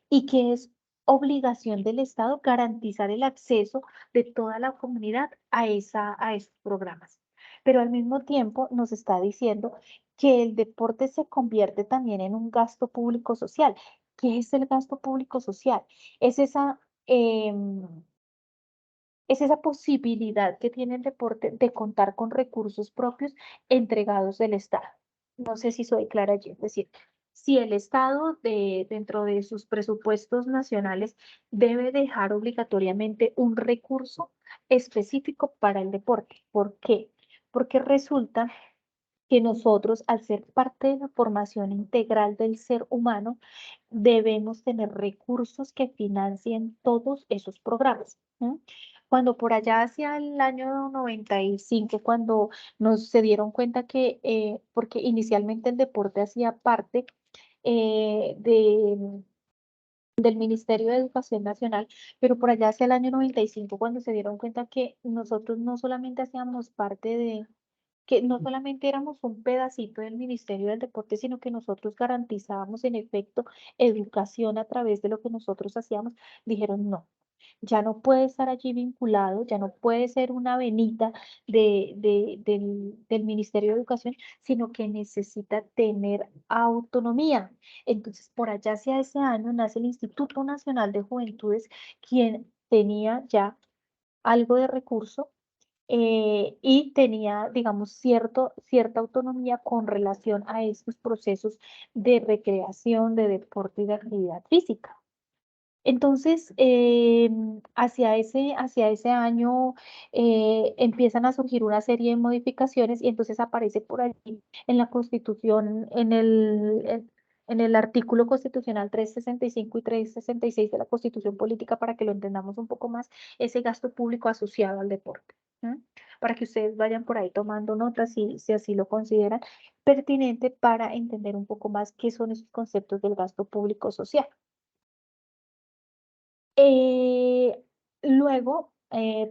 y que es obligación del Estado garantizar el acceso de toda la comunidad a esos programas. Pero al mismo tiempo nos está diciendo que el deporte se convierte también en un gasto público social. ¿Qué es el gasto público social? Es es esa posibilidad que tiene el deporte de contar con recursos propios entregados del Estado. No sé si soy clara allí, es decir, si el Estado dentro de sus presupuestos nacionales debe dejar obligatoriamente un recurso específico para el deporte. ¿Por qué? Porque resulta que nosotros, al ser parte de la formación integral del ser humano, debemos tener recursos que financien todos esos programas. ¿No? Cuando por allá hacia el año 95, cuando se dieron cuenta que, porque inicialmente el deporte hacía parte del Ministerio de Educación Nacional, pero por allá hacia el año 95, cuando se dieron cuenta que nosotros no solamente hacíamos parte que no solamente éramos un pedacito del Ministerio del Deporte, sino que nosotros garantizábamos en efecto educación a través de lo que nosotros hacíamos, dijeron no. Ya no puede estar allí vinculado, ya no puede ser una venita del Ministerio de Educación, sino que necesita tener autonomía. Entonces, por allá hacia ese año nace el Instituto Nacional de Juventudes, quien tenía ya algo de recurso y tenía, digamos, cierta autonomía con relación a estos procesos de recreación, de deporte y de actividad física. Entonces, hacia ese año empiezan a surgir una serie de modificaciones y entonces aparece por allí en la Constitución, en el artículo constitucional 365 y 366 de la Constitución Política, para que lo entendamos un poco más, ese gasto público asociado al deporte. ¿M? Para que ustedes vayan por ahí tomando notas si así lo consideran pertinente para entender un poco más qué son esos conceptos del gasto público social. Luego,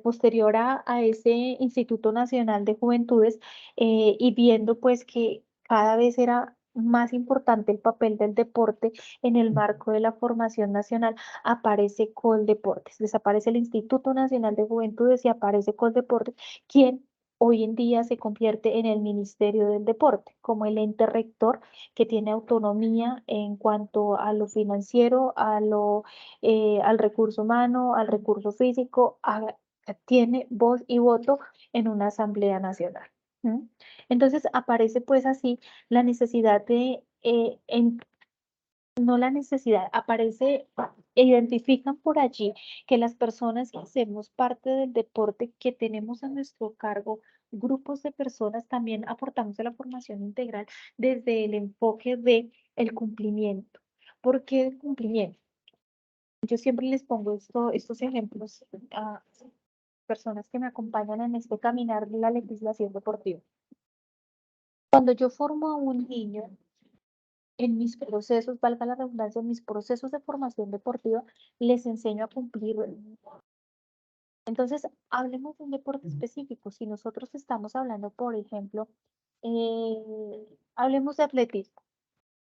posterior a ese Instituto Nacional de Juventudes, y viendo pues que cada vez era más importante el papel del deporte en el marco de la formación nacional, aparece Coldeportes. Desaparece el Instituto Nacional de Juventudes y aparece Coldeportes, quien hoy en día se convierte en el Ministerio del Deporte, como el ente rector que tiene autonomía en cuanto a lo financiero, al recurso humano, al recurso físico, tiene voz y voto en una asamblea nacional. ¿M? Entonces aparece pues así la necesidad no la necesidad, aparece, identifican por allí que las personas que hacemos parte del deporte, que tenemos a nuestro cargo grupos de personas, también aportamos a la formación integral desde el enfoque de el cumplimiento. ¿Por qué el cumplimiento? Yo siempre les pongo estos ejemplos a personas que me acompañan en este caminar de la legislación deportiva. Cuando yo formo a un niño en mis procesos, valga la redundancia, en mis procesos de formación deportiva, les enseño a cumplir. Entonces, hablemos de un deporte específico. Si nosotros estamos hablando, por ejemplo, hablemos de atletismo.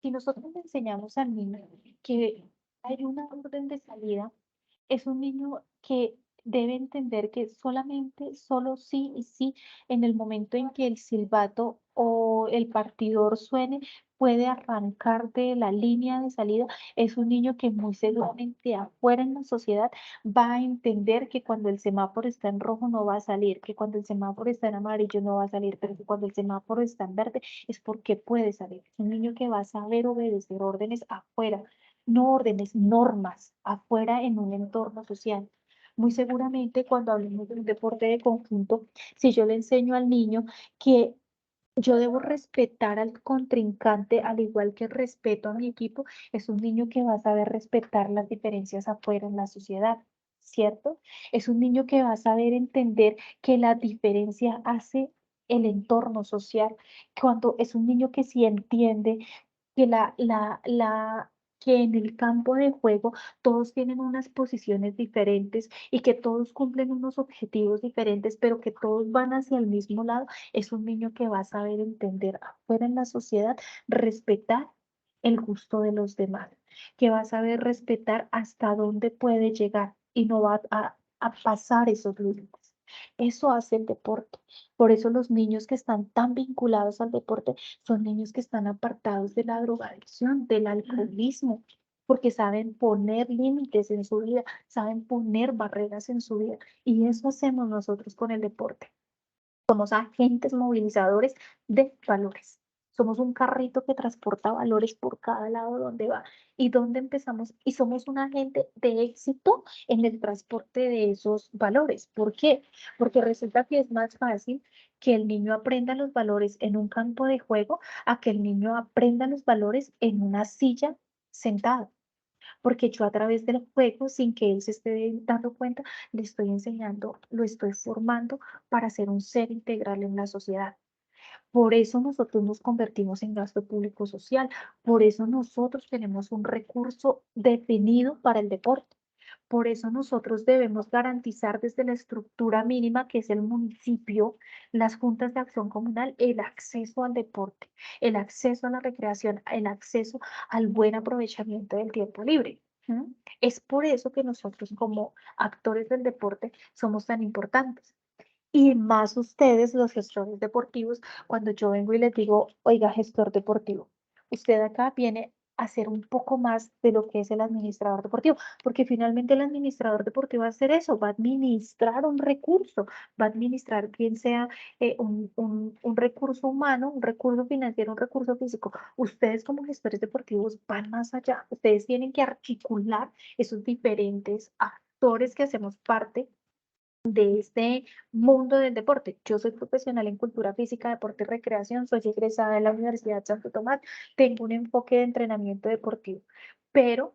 Si nosotros le enseñamos al niño que hay una orden de salida, es un niño que debe entender que solamente, solo sí y sí, en el momento en que el silbato o el partidor suene, puede arrancar de la línea de salida. Es un niño que muy seguramente afuera en la sociedad va a entender que cuando el semáforo está en rojo no va a salir, que cuando el semáforo está en amarillo no va a salir, pero que cuando el semáforo está en verde es porque puede salir. Es un niño que va a saber obedecer órdenes afuera, no órdenes, normas afuera en un entorno social. Muy seguramente cuando hablemos de un deporte de conjunto, si yo le enseño al niño que yo debo respetar al contrincante al igual que respeto a mi equipo, es un niño que va a saber respetar las diferencias afuera en la sociedad, ¿cierto? Es un niño que va a saber entender que la diferencia hace el entorno social, cuando es un niño que sí entiende que que en el campo de juego todos tienen unas posiciones diferentes y que todos cumplen unos objetivos diferentes, pero que todos van hacia el mismo lado, es un niño que va a saber entender afuera en la sociedad, respetar el gusto de los demás, que va a saber respetar hasta dónde puede llegar y no va a pasar esos límites. Eso hace el deporte. Por eso los niños que están tan vinculados al deporte son niños que están apartados de la drogadicción, del alcoholismo, porque saben poner límites en su vida, saben poner barreras en su vida. Y eso hacemos nosotros con el deporte. Somos agentes movilizadores de valores. Somos un carrito que transporta valores por cada lado donde va. ¿Y dónde empezamos? Y somos un agente de éxito en el transporte de esos valores. ¿Por qué? Porque resulta que es más fácil que el niño aprenda los valores en un campo de juego a que el niño aprenda los valores en una silla sentado. porque yo a través del juego, sin que él se esté dando cuenta, le estoy enseñando, lo estoy formando para ser un ser integral en la sociedad. Por eso nosotros nos convertimos en gasto público social, por eso nosotros tenemos un recurso definido para el deporte. Por eso nosotros debemos garantizar desde la estructura mínima, que es el municipio, las juntas de acción comunal, el acceso al deporte, el acceso a la recreación, el acceso al buen aprovechamiento del tiempo libre. ¿Mm? Es por eso que nosotros como actores del deporte somos tan importantes. Y más ustedes, los gestores deportivos, cuando yo vengo y les digo, oiga, gestor deportivo, usted acá viene a hacer un poco más de lo que es el administrador deportivo, porque finalmente el administrador deportivo va a hacer eso, va a administrar un recurso, va a administrar bien sea un recurso humano, un recurso financiero, un recurso físico. Ustedes como gestores deportivos van más allá, ustedes tienen que articular esos diferentes actores que hacemos parte de este mundo del deporte. Yo soy profesional en cultura física, deporte y recreación, soy egresada de la Universidad Santo Tomás, tengo un enfoque de entrenamiento deportivo, pero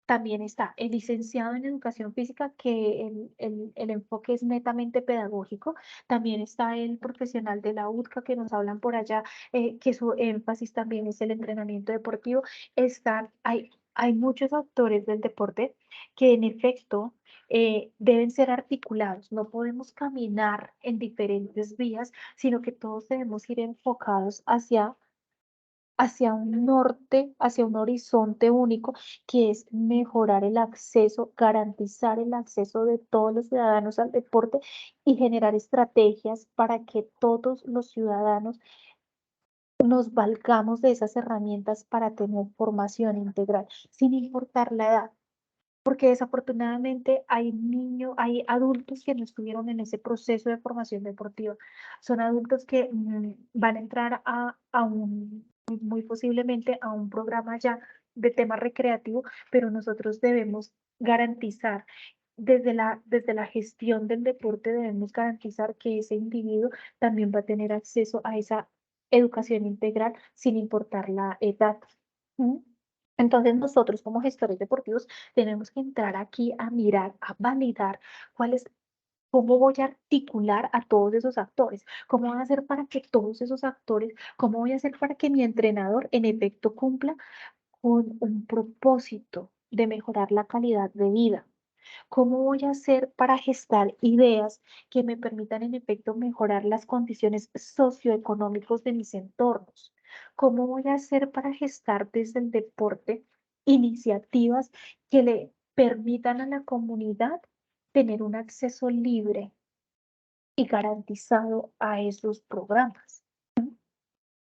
también está el licenciado en educación física, que el enfoque es netamente pedagógico. También está el profesional de la UTCA, que nos hablan por allá, que su énfasis también es el entrenamiento deportivo. Hay muchos actores del deporte que en efecto deben ser articulados. No podemos caminar en diferentes vías, sino que todos debemos ir enfocados hacia un norte, hacia un horizonte único, que es mejorar el acceso, garantizar el acceso de todos los ciudadanos al deporte y generar estrategias para que todos los ciudadanos nos valgamos de esas herramientas para tener formación integral, sin importar la edad. Porque desafortunadamente hay adultos que no estuvieron en ese proceso de formación deportiva. Son adultos que van a entrar muy posiblemente a un programa ya de tema recreativo, pero nosotros debemos garantizar desde la gestión del deporte, debemos garantizar que ese individuo también va a tener acceso a esa educación integral sin importar la edad. ¿Mm? Entonces nosotros como gestores deportivos tenemos que entrar aquí a mirar, a validar cuál es, cómo voy a articular a todos esos actores, cómo voy a hacer para que todos esos actores, cómo voy a hacer para que mi entrenador en efecto cumpla con un propósito de mejorar la calidad de vida. ¿Cómo voy a hacer para gestar ideas que me permitan en efecto mejorar las condiciones socioeconómicas de mis entornos? ¿Cómo voy a hacer para gestar desde el deporte iniciativas que le permitan a la comunidad tener un acceso libre y garantizado a esos programas?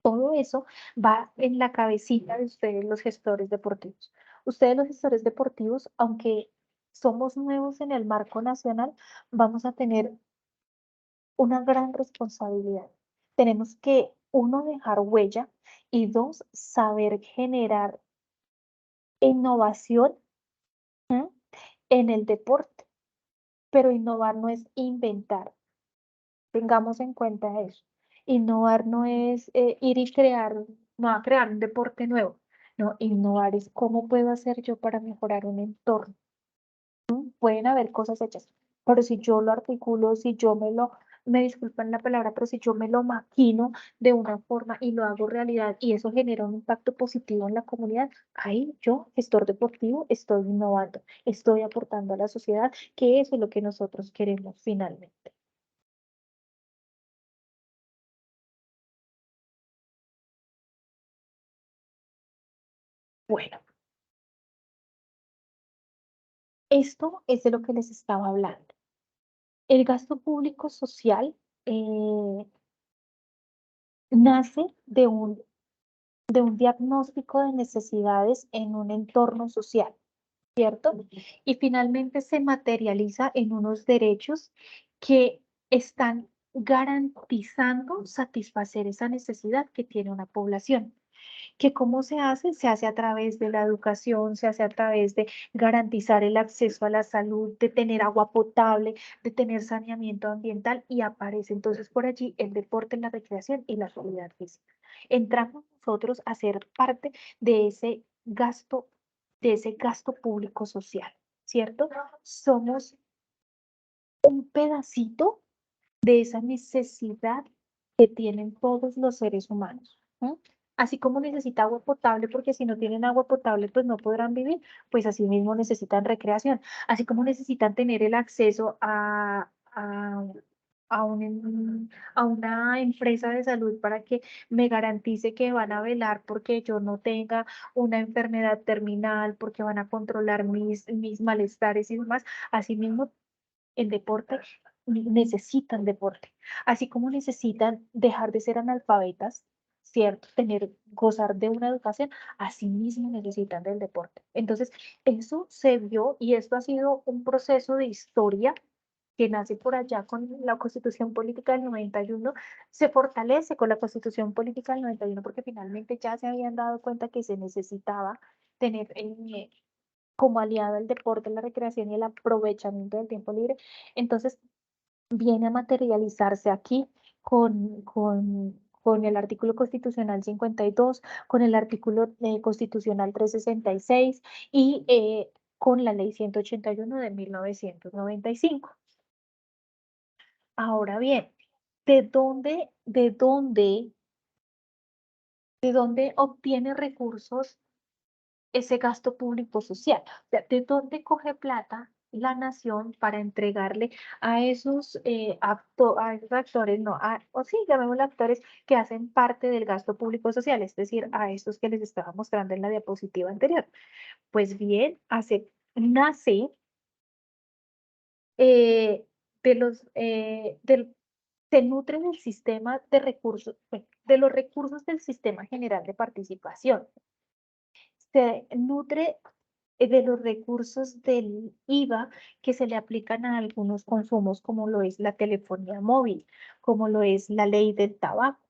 Todo eso va en la cabecita de ustedes, los gestores deportivos. Ustedes, los gestores deportivos, aunque somos nuevos en el marco nacional, vamos a tener una gran responsabilidad. Tenemos que, uno, dejar huella y dos, saber generar innovación, ¿m? En el deporte. Pero innovar no es inventar. Tengamos en cuenta eso. Innovar no es ir y crear, no a crear un deporte nuevo. No, innovar es cómo puedo hacer yo para mejorar un entorno. Pueden haber cosas hechas, pero si yo lo articulo, si yo me disculpan la palabra, pero si yo me lo maquino de una forma y lo hago realidad y eso genera un impacto positivo en la comunidad, ahí yo, gestor deportivo, estoy innovando, estoy aportando a la sociedad, que eso es lo que nosotros queremos finalmente. Bueno, esto es de lo que les estaba hablando. El gasto público social nace de un diagnóstico de necesidades en un entorno social, ¿cierto? Y finalmente se materializa en unos derechos que están garantizando satisfacer esa necesidad que tiene una población. ¿Que cómo se hace? Se hace a través de la educación, se hace a través de garantizar el acceso a la salud, de tener agua potable, de tener saneamiento ambiental y aparece entonces por allí el deporte, la recreación y la solidaridad física. Entramos nosotros a ser parte de ese gasto de ese gasto público social, ¿cierto? Somos un pedacito de esa necesidad que tienen todos los seres humanos. Así como necesita agua potable, porque si no tienen agua potable, pues no podrán vivir, pues así mismo necesitan recreación, así como necesitan tener el acceso a una empresa de salud para que me garantice que van a velar porque yo no tenga una enfermedad terminal, porque van a controlar mis malestares y demás. Asimismo, el deporte, necesitan deporte, así como necesitan dejar de ser analfabetas, ¿cierto? Gozar de una educación, así mismo necesitan del deporte. Entonces, eso se vio y esto ha sido un proceso de historia que nace por allá con la Constitución Política del 91, se fortalece con la Constitución Política del 91 porque finalmente ya se habían dado cuenta que se necesitaba tener como aliado el deporte, la recreación y el aprovechamiento del tiempo libre. Entonces, viene a materializarse aquí con el artículo constitucional 52, con el artículo constitucional 366 y con la ley 181 de 1995. Ahora bien, de dónde obtiene recursos ese gasto público social? O sea, ¿de dónde coge plata la nación para entregarle a esos, a esos actores, no, o sí, llamémoslo actores que hacen parte del gasto público social, es decir, a estos que les estaba mostrando en la diapositiva anterior? Pues bien, nace eh, de los, se nutre del sistema de recursos, bueno, de los recursos del sistema general de participación. Se nutre de los recursos del IVA que se le aplican a algunos consumos, como lo es la telefonía móvil, como lo es la ley del tabaco,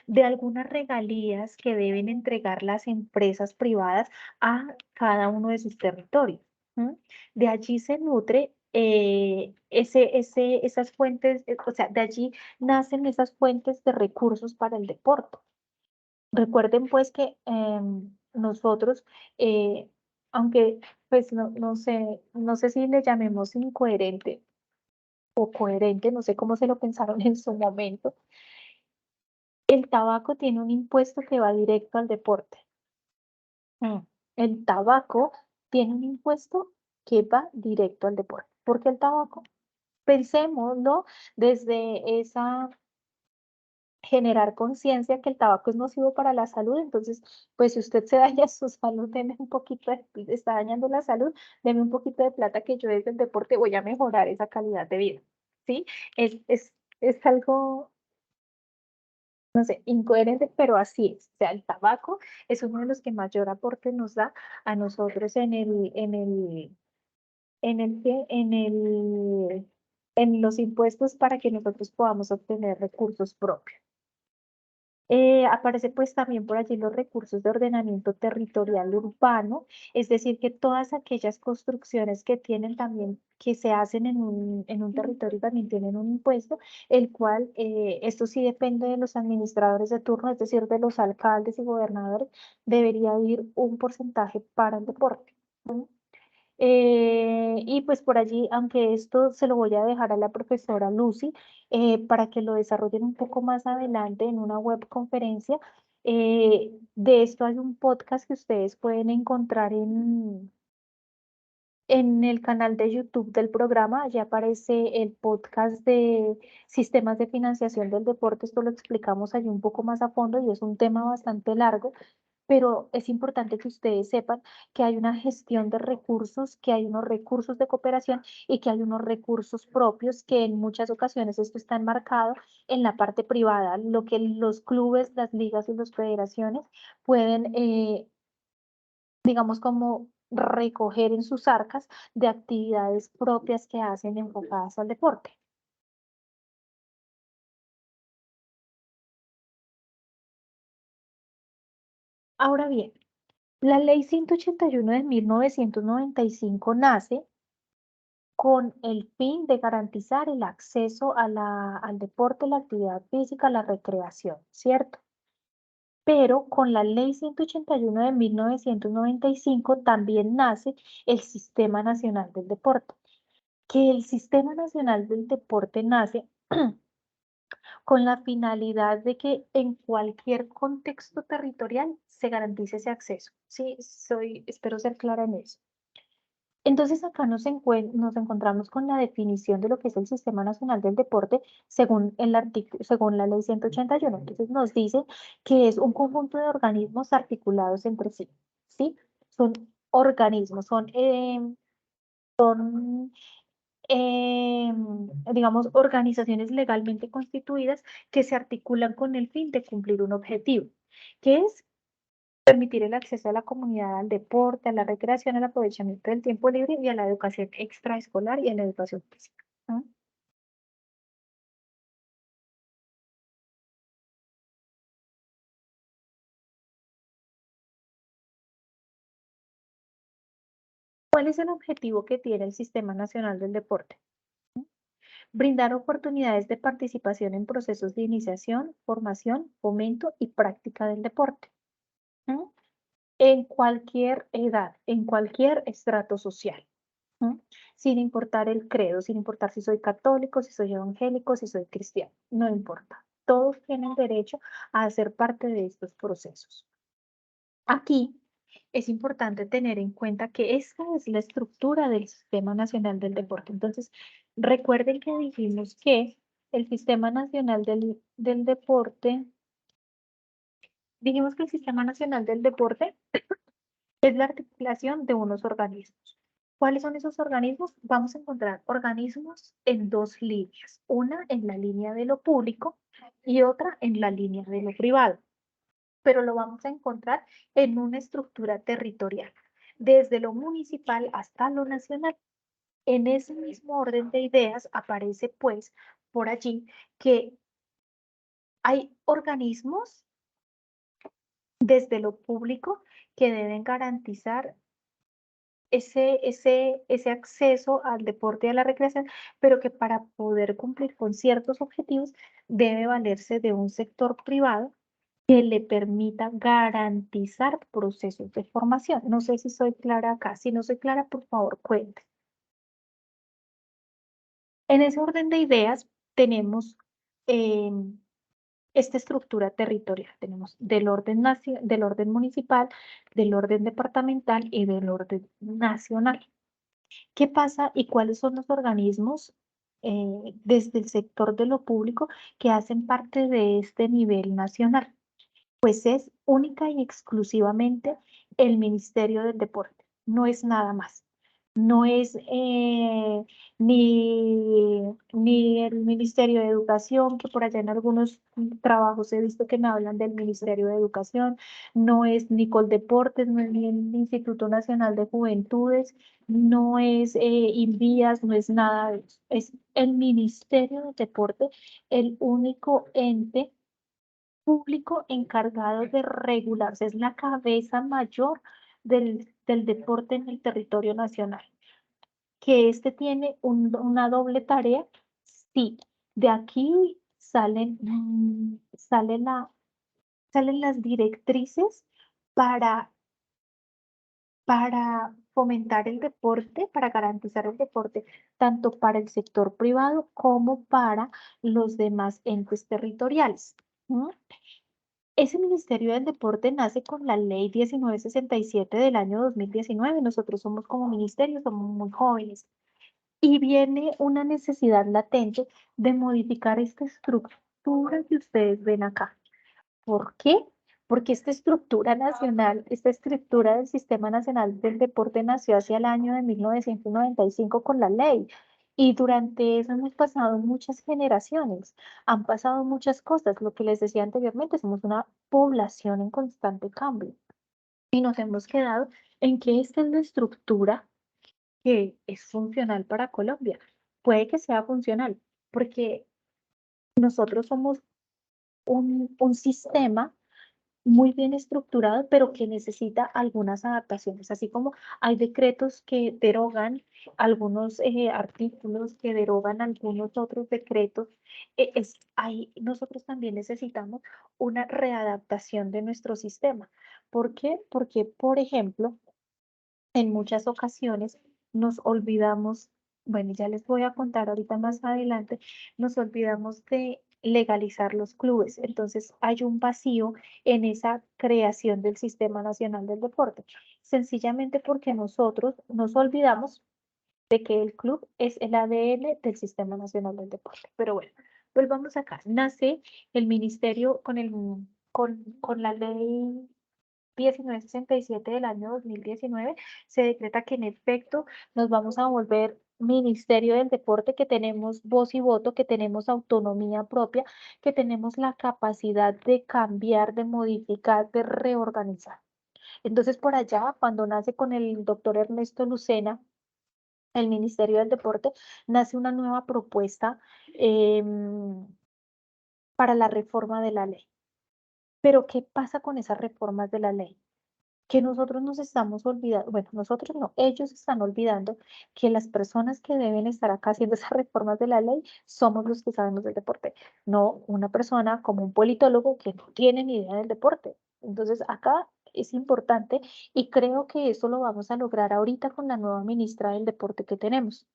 de algunas regalías que deben entregar las empresas privadas a cada uno de sus territorios. De allí se nutre esas fuentes, o sea, de allí nacen esas fuentes de recursos para el deporte. Recuerden pues que nosotros, aunque pues no sé si le llamemos incoherente o coherente, no sé cómo se lo pensaron en su momento, el tabaco tiene un impuesto que va directo al deporte. El tabaco tiene un impuesto que va directo al deporte. ¿Por qué el tabaco? Pensémoslo desde esa generar conciencia que el tabaco es nocivo para la salud. Entonces, pues si usted se daña su salud, deme un poquito está dañando la salud, deme un poquito de plata que yo desde el deporte voy a mejorar esa calidad de vida, ¿sí? Es algo, no sé, incoherente, pero así es. O sea, el tabaco es uno de los que mayor aporte nos da a nosotros en los impuestos para que nosotros podamos obtener recursos propios. Aparece pues también por allí los recursos de ordenamiento territorial urbano, es decir, que todas aquellas construcciones que tienen también, que se hacen en un territorio también tienen un impuesto, el cual, esto sí depende de los administradores de turno, es decir, de los alcaldes y gobernadores, debería ir un porcentaje para el deporte. Y pues por allí, aunque esto se lo voy a dejar a la profesora Lucy para que lo desarrollen un poco más adelante en una web conferencia, de esto hay un podcast que ustedes pueden encontrar en el canal de YouTube del programa. Allí aparece el podcast de sistemas de financiación del deporte. Esto lo explicamos allí un poco más a fondo y es un tema bastante largo, pero es importante que ustedes sepan que hay una gestión de recursos, que hay unos recursos de cooperación y que hay unos recursos propios que en muchas ocasiones esto está enmarcado en la parte privada, lo que los clubes, las ligas y las federaciones pueden, digamos, como recoger en sus arcas de actividades propias que hacen enfocadas al deporte. Ahora bien, la ley 181 de 1995 nace con el fin de garantizar el acceso al deporte, la actividad física, la recreación, ¿cierto? pero con la Ley 181 de 1995 también nace el Sistema Nacional del Deporte, que el Sistema Nacional del Deporte nace con la finalidad de que en cualquier contexto territorial se garantice ese acceso. Sí, espero ser clara en eso. Entonces acá nos encontramos con la definición de lo que es el Sistema Nacional del Deporte según la Ley 181. Entonces nos dice que es un conjunto de organismos articulados entre sí, ¿sí? Son organismos, digamos, organizaciones legalmente constituidas que se articulan con el fin de cumplir un objetivo, que es permitir el acceso a la comunidad al deporte, a la recreación, al aprovechamiento del tiempo libre y a la educación extraescolar y a la educación física. ¿No? ¿Cuál es el objetivo que tiene el Sistema Nacional del Deporte? Brindar oportunidades de participación en procesos de iniciación, formación, fomento y práctica del deporte. ¿No? En cualquier edad, en cualquier estrato social. ¿No? Sin importar el credo, sin importar si soy católico, si soy evangélico, si soy cristiano, no importa. Todos tienen derecho a ser parte de estos procesos. Aquí es importante tener en cuenta que esta es la estructura del Sistema Nacional del Deporte. Entonces, recuerden que dijimos que el Sistema Nacional del Deporte, dijimos que el Sistema Nacional del Deporte es la articulación de unos organismos. ¿Cuáles son esos organismos? Vamos a encontrar organismos en dos líneas, una en la línea de lo público y otra en la línea de lo privado, pero lo vamos a encontrar en una estructura territorial, desde lo municipal hasta lo nacional. En ese mismo orden de ideas aparece pues por allí que hay organismos desde lo público que deben garantizar ese acceso al deporte y a la recreación, pero que para poder cumplir con ciertos objetivos debe valerse de un sector privado que le permita garantizar procesos de formación. No sé si soy clara acá. Si no soy clara, por favor, cuente. En ese orden de ideas tenemos esta estructura territorial. Tenemos del orden municipal, del orden departamental y del orden nacional. ¿Qué pasa y cuáles son los organismos desde el sector de lo público que hacen parte de este nivel nacional? Pues es única y exclusivamente el Ministerio del Deporte, no es nada más. No es ni el Ministerio de Educación, que por allá en algunos trabajos he visto que me hablan del Ministerio de Educación, no es ni Coldeportes, no es ni el Instituto Nacional de Juventudes, no es Invías, no es nada de eso. Es el Ministerio del Deporte, el único ente público encargado de regularse, es la cabeza mayor del deporte en el territorio nacional. Que este tiene una doble tarea, sí, de aquí salen las directrices para, para fomentar el deporte, para garantizar el deporte, tanto para el sector privado como para los demás entes territoriales. ¿Mm? Ese Ministerio del Deporte nace con la Ley 1967 del año 2019. Nosotros somos como ministerio, somos muy jóvenes. Y viene una necesidad latente de modificar esta estructura que ustedes ven acá. ¿Por qué? Porque esta estructura nacional, esta estructura del Sistema Nacional del Deporte nació hacia el año de 1995 con la ley. Y durante eso hemos pasado muchas generaciones, han pasado muchas cosas. Lo que les decía anteriormente, somos una población en constante cambio. Y nos hemos quedado en que esta es la estructura que es funcional para Colombia. Puede que sea funcional, porque nosotros somos un sistema muy bien estructurado, pero que necesita algunas adaptaciones, así como hay decretos que derogan algunos artículos, que derogan algunos otros decretos, ahí nosotros también necesitamos una readaptación de nuestro sistema. ¿Por qué? Porque, por ejemplo, en muchas ocasiones nos olvidamos, bueno, ya les voy a contar ahorita más adelante, nos olvidamos de legalizar los clubes. Entonces hay un vacío en esa creación del Sistema Nacional del Deporte, sencillamente porque nosotros nos olvidamos de que el club es el ADN del Sistema Nacional del Deporte. Pero bueno, volvamos acá. Nace el ministerio con la ley 1967 del año 2019, se decreta que en efecto nos vamos a volver Ministerio del Deporte, que tenemos voz y voto, que tenemos autonomía propia, que tenemos la capacidad de cambiar, de modificar, de reorganizar. Entonces, por allá, cuando nace con el doctor Ernesto Lucena, el Ministerio del Deporte, nace una nueva propuesta para la reforma de la ley. Pero, ¿qué pasa con esas reformas de la ley? Que nosotros nos estamos olvidando, bueno, nosotros no, ellos están olvidando que las personas que deben estar acá haciendo esas reformas de la ley somos los que sabemos del deporte, no una persona como un politólogo que no tiene ni idea del deporte. Entonces, acá es importante y creo que eso lo vamos a lograr ahorita con la nueva ministra del deporte que tenemos.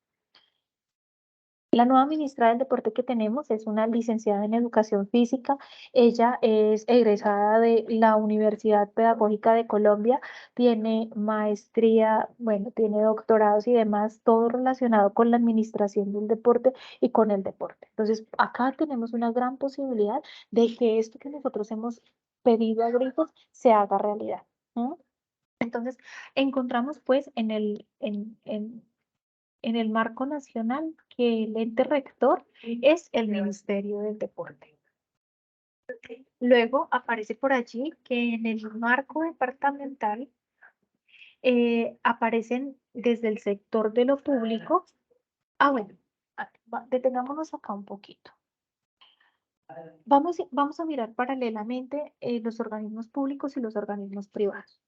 La nueva ministra del deporte que tenemos es una licenciada en educación física. Ella es egresada de la Universidad Pedagógica de Colombia, tiene maestría, bueno, tiene doctorados y demás, todo relacionado con la administración del deporte y con el deporte. Entonces, acá tenemos una gran posibilidad de que esto que nosotros hemos pedido a gritos se haga realidad, ¿no? Entonces, encontramos pues en el marco nacional que el ente rector es el Ministerio del Deporte. Luego aparece por allí que en el marco departamental aparecen desde el sector de lo público. Bueno, detengámonos acá un poquito. Vamos a mirar paralelamente los organismos públicos y los organismos privados.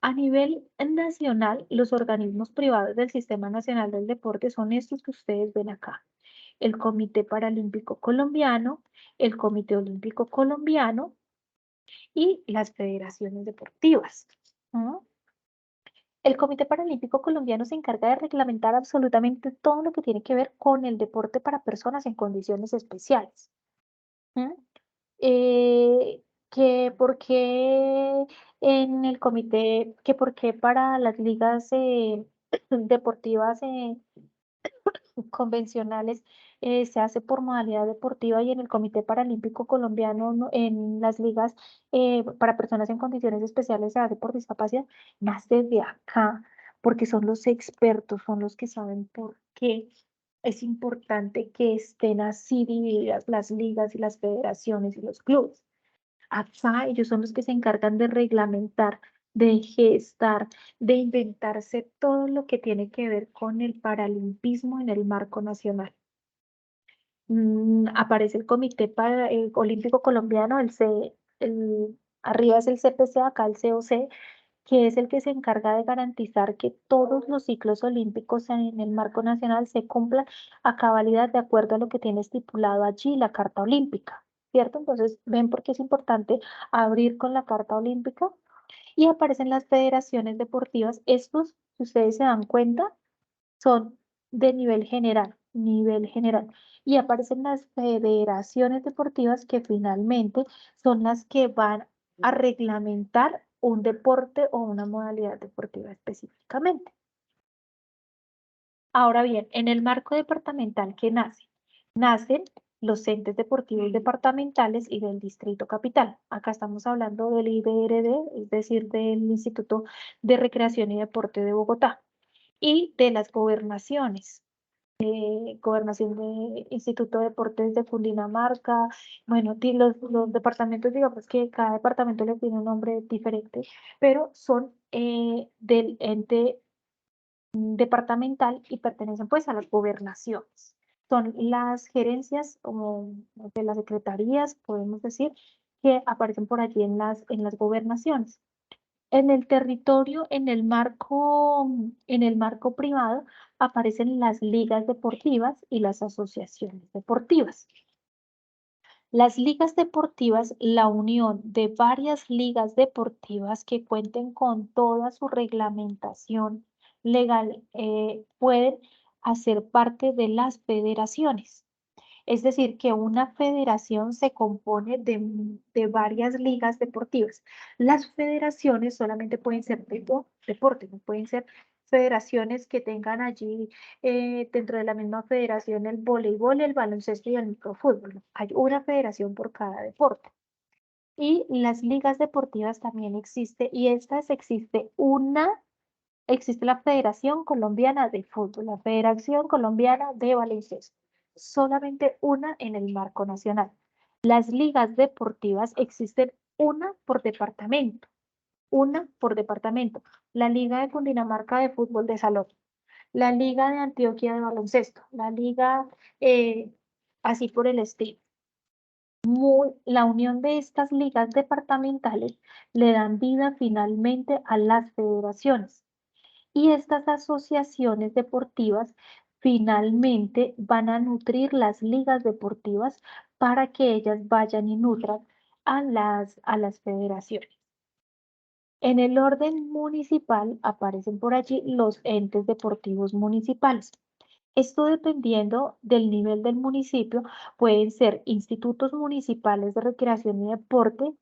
A nivel nacional, los organismos privados del Sistema Nacional del Deporte son estos que ustedes ven acá. El Comité Paralímpico Colombiano, el Comité Olímpico Colombiano y las federaciones deportivas, ¿no? El Comité Paralímpico Colombiano se encarga de reglamentar absolutamente todo lo que tiene que ver con el deporte para personas en condiciones especiales. ¿No? Que por qué en el comité, que por qué para las ligas deportivas convencionales se hace por modalidad deportiva y en el Comité Paralímpico Colombiano, en las ligas para personas en condiciones especiales se hace por discapacidad, más desde acá, porque son los expertos, son los que saben por qué es importante que estén así divididas las ligas y las federaciones y los clubes. Acá ellos son los que se encargan de reglamentar, de gestar, de inventarse todo lo que tiene que ver con el paralimpismo en el marco nacional. Aparece el Comité Olímpico Colombiano, arriba es el CPC, acá el COC, que es el que se encarga de garantizar que todos los ciclos olímpicos en el marco nacional se cumplan a cabalidad de acuerdo a lo que tiene estipulado allí la Carta Olímpica, ¿cierto? Entonces, ven por qué es importante abrir con la Carta Olímpica y aparecen las federaciones deportivas. Estos, si ustedes se dan cuenta, son de nivel general. Y aparecen las federaciones deportivas que finalmente son las que van a reglamentar un deporte o una modalidad deportiva específicamente. Ahora bien, en el marco departamental que nacen los entes deportivos departamentales y del Distrito Capital. Acá estamos hablando del IDRD, es decir, del Instituto de Recreación y Deporte de Bogotá, y de las gobernaciones. Gobernación de Instituto de Deportes de Cundinamarca, bueno, los departamentos, digamos que cada departamento le tiene un nombre diferente, pero son del ente departamental y pertenecen pues a las gobernaciones. Son las gerencias como de las secretarías, podemos decir, que aparecen por allí en las gobernaciones. En el territorio, en el marco privado, aparecen las ligas deportivas y las asociaciones deportivas. Las ligas deportivas, la unión de varias ligas deportivas que cuenten con toda su reglamentación legal, pueden hacer parte de las federaciones. Es decir, que una federación se compone de varias ligas deportivas. Las federaciones solamente pueden ser tipo deporte, no pueden ser federaciones que tengan allí dentro de la misma federación el voleibol, el baloncesto y el microfútbol. No, hay una federación por cada deporte. Y las ligas deportivas también existe, y estas existe la Federación Colombiana de Fútbol, la Federación Colombiana de Baloncesto, solamente una en el marco nacional. Las ligas deportivas existen una por departamento, una por departamento. La Liga de Cundinamarca de Fútbol de Salón, la Liga de Antioquia de Baloncesto, la Liga así por el estilo. La unión de estas ligas departamentales le dan vida finalmente a las federaciones. Y estas asociaciones deportivas finalmente van a nutrir las ligas deportivas para que ellas vayan y nutran a las federaciones. En el orden municipal aparecen por allí los entes deportivos municipales. Esto dependiendo del nivel del municipio, pueden ser institutos municipales de recreación y deporte,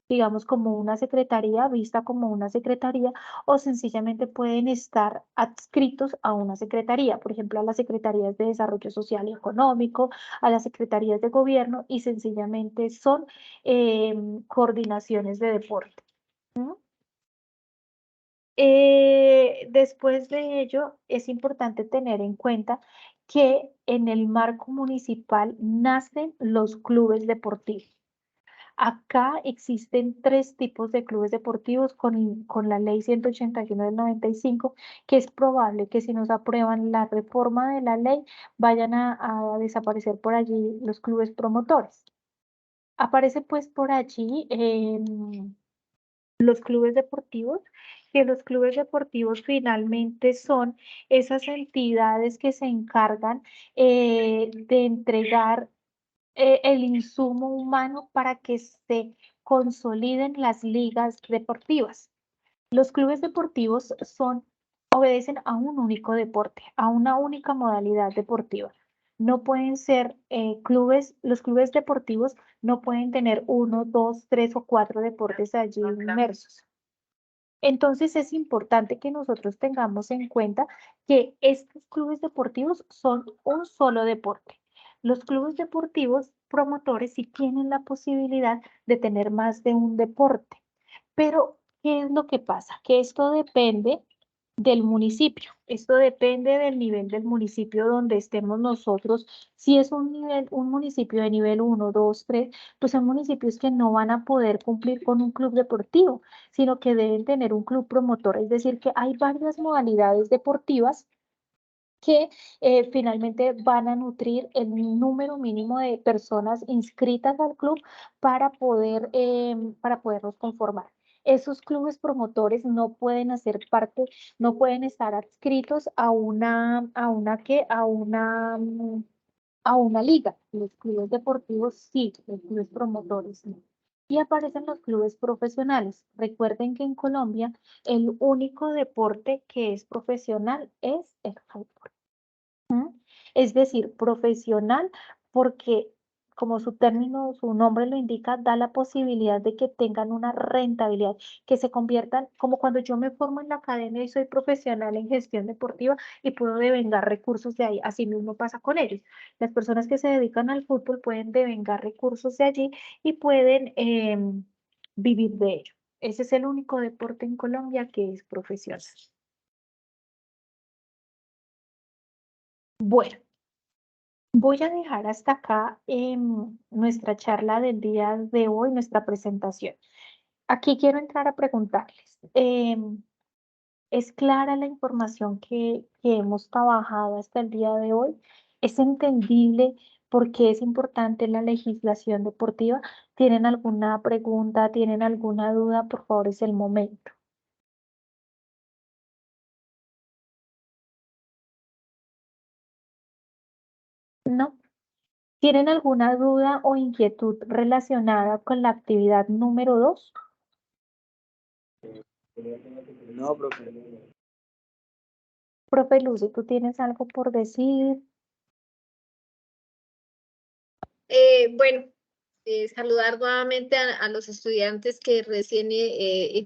digamos como una secretaría, vista como una secretaría, o sencillamente pueden estar adscritos a una secretaría, por ejemplo, a las secretarías de Desarrollo Social y Económico, a las secretarías de Gobierno, y sencillamente son coordinaciones de deporte. Después de ello, es importante tener en cuenta que en el marco municipal nacen los clubes deportivos. Acá existen tres tipos de clubes deportivos con la ley 181 del 95, que es probable que si nos aprueban la reforma de la ley, vayan a desaparecer por allí los clubes promotores. Aparece pues por allí los clubes deportivos, que los clubes deportivos finalmente son esas entidades que se encargan de entregar el insumo humano para que se consoliden las ligas deportivas. Los clubes deportivos obedecen a un único deporte, a una única modalidad deportiva. No pueden ser los clubes deportivos no pueden tener 1, 2, 3 o 4 deportes allí inmersos. Entonces es importante que nosotros tengamos en cuenta que estos clubes deportivos son un solo deporte. Los clubes deportivos promotores sí tienen la posibilidad de tener más de un deporte. Pero, ¿qué es lo que pasa? Que esto depende del municipio. Esto depende del nivel del municipio donde estemos nosotros. Si es un municipio de nivel 1, 2, 3, pues son municipios que no van a poder cumplir con un club deportivo, sino que deben tener un club promotor. Es decir, que hay varias modalidades deportivas que finalmente van a nutrir el número mínimo de personas inscritas al club para poderlos conformar. Esos clubes promotores no pueden hacer parte, no pueden estar adscritos a una liga. Los clubes deportivos sí, los clubes promotores no. Y aparecen los clubes profesionales. Recuerden que en Colombia el único deporte que es profesional es el fútbol. Es decir, profesional porque, como su término, su nombre lo indica, da la posibilidad de que tengan una rentabilidad, que se conviertan, como cuando yo me formo en la academia y soy profesional en gestión deportiva y puedo devengar recursos de ahí. Así mismo pasa con ellos. Las personas que se dedican al fútbol pueden devengar recursos de allí y pueden vivir de ello. Ese es el único deporte en Colombia que es profesional. Bueno. Voy a dejar hasta acá nuestra charla del día de hoy, nuestra presentación. Aquí quiero entrar a preguntarles. ¿Es clara la información que hemos trabajado hasta el día de hoy? ¿Es entendible ¿Por qué es importante la legislación deportiva? ¿Tienen alguna pregunta? ¿Tienen alguna duda? Por favor, es el momento. ¿No? ¿Tienen alguna duda o inquietud relacionada con la actividad número 2? No, profe. Profe Lucy, ¿tú tienes algo por decir? Bueno, saludar nuevamente a los estudiantes que recién,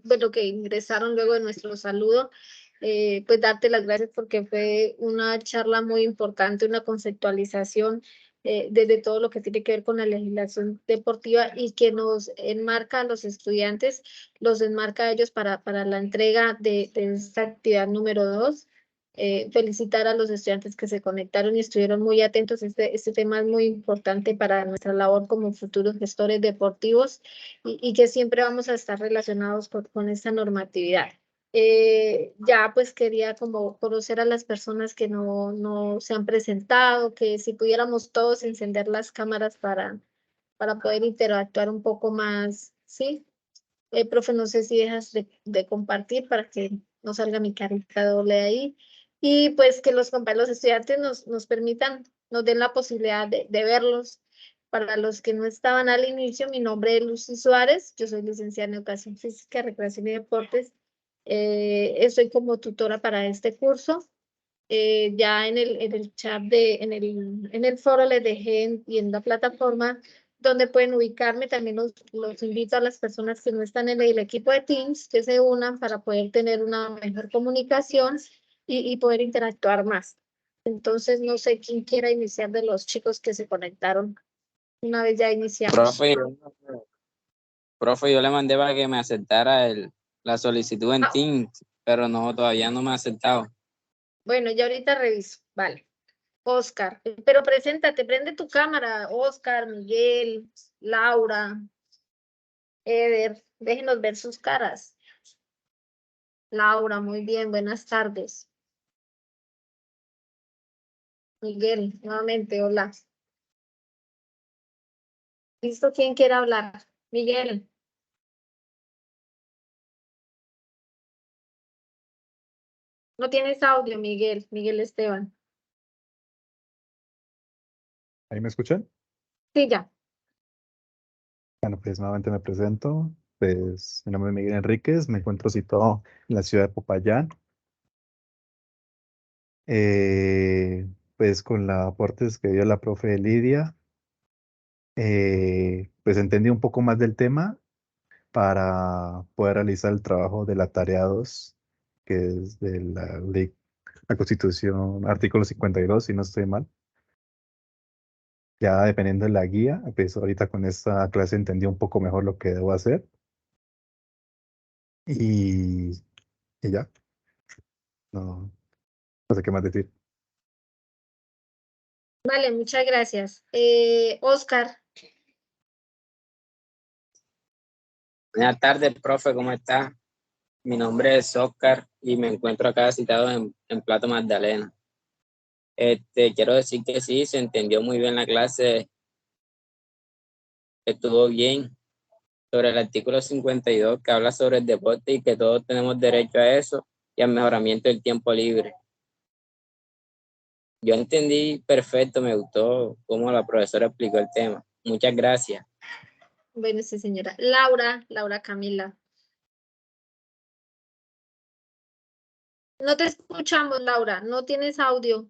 bueno, que ingresaron luego de nuestro saludo, pues darte las gracias porque fue una charla muy importante, una conceptualización desde todo lo que tiene que ver con la legislación deportiva y que nos enmarca a los estudiantes, los enmarca a ellos para la entrega de esta actividad número 2. Felicitar a los estudiantes que se conectaron y estuvieron muy atentos. Este tema es muy importante para nuestra labor como futuros gestores deportivos y que siempre vamos a estar relacionados con esta normatividad. Ya pues quería como conocer a las personas que no se han presentado, que si pudiéramos todos encender las cámaras para poder interactuar un poco más, ¿sí? Profe, no sé si dejas de compartir para que no salga mi carita doble ahí. Y pues que los estudiantes nos permitan, nos den la posibilidad de verlos. Para los que no estaban al inicio, mi nombre es Lucy Suárez, yo soy licenciada en Educación Física, Recreación y Deportes. Estoy como tutora para este curso. Ya en el chat en el foro les dejé y en la plataforma donde pueden ubicarme. También los invito a las personas que no están en el equipo de Teams que se unan para poder tener una mejor comunicación y poder interactuar más. Entonces, no sé quién quiera iniciar de los chicos que se conectaron una vez ya iniciamos. Profe, yo le mandé para que me aceptara la solicitud en Teams, pero no, todavía no me ha aceptado. Bueno, ya ahorita reviso. Vale. Oscar, pero preséntate, prende tu cámara. Oscar, Miguel, Laura, Eder, déjenos ver sus caras. Laura, muy bien, buenas tardes. Miguel, nuevamente, hola. ¿Listo? ¿Quién quiere hablar? Miguel. No tienes audio, Miguel. Miguel Esteban. ¿Ahí me escuchan? Sí, ya. Bueno, pues nuevamente me presento. Pues mi nombre es Miguel Enríquez, me encuentro situado en la ciudad de Popayán. Pues con los aportes que dio la profe Lidia, pues entendí un poco más del tema para poder realizar el trabajo de la tarea 2, que es de la ley, la Constitución, artículo 52, si no estoy mal. Ya dependiendo de la guía, pues ahorita con esta clase entendí un poco mejor lo que debo hacer. Y, y ya, no, no sé qué más decir. Vale, muchas gracias. Oscar. Buenas tardes, profe, ¿cómo está? Mi nombre es Oscar y me encuentro acá citado en Plato Magdalena. Quiero decir que sí, se entendió muy bien la clase, estuvo bien sobre el artículo 52 que habla sobre el deporte y que todos tenemos derecho a eso y al mejoramiento del tiempo libre. Yo entendí perfecto, me gustó cómo la profesora explicó el tema. Muchas gracias. Bueno, sí, señora. Laura Camila. No te escuchamos, Laura. No tienes audio.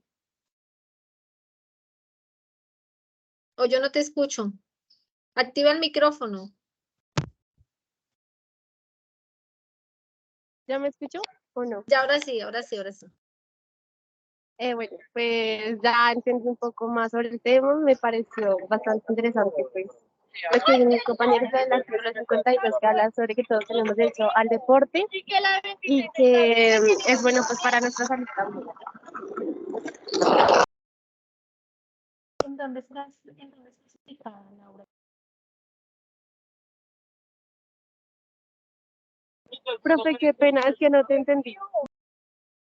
O yo no te escucho. Activa el micrófono. ¿Ya me escuchó o no? Ya, ahora sí, ahora sí, ahora sí. Bueno, pues ya entendí un poco más sobre el tema, me pareció bastante interesante, pues que mis compañeros de la figura 52 que hablan sobre que todos tenemos derecho al deporte y que es bueno pues para nuestra salud también. ¿En dónde estás ubicada, Laura? Profe, qué pena, es que no te entendí.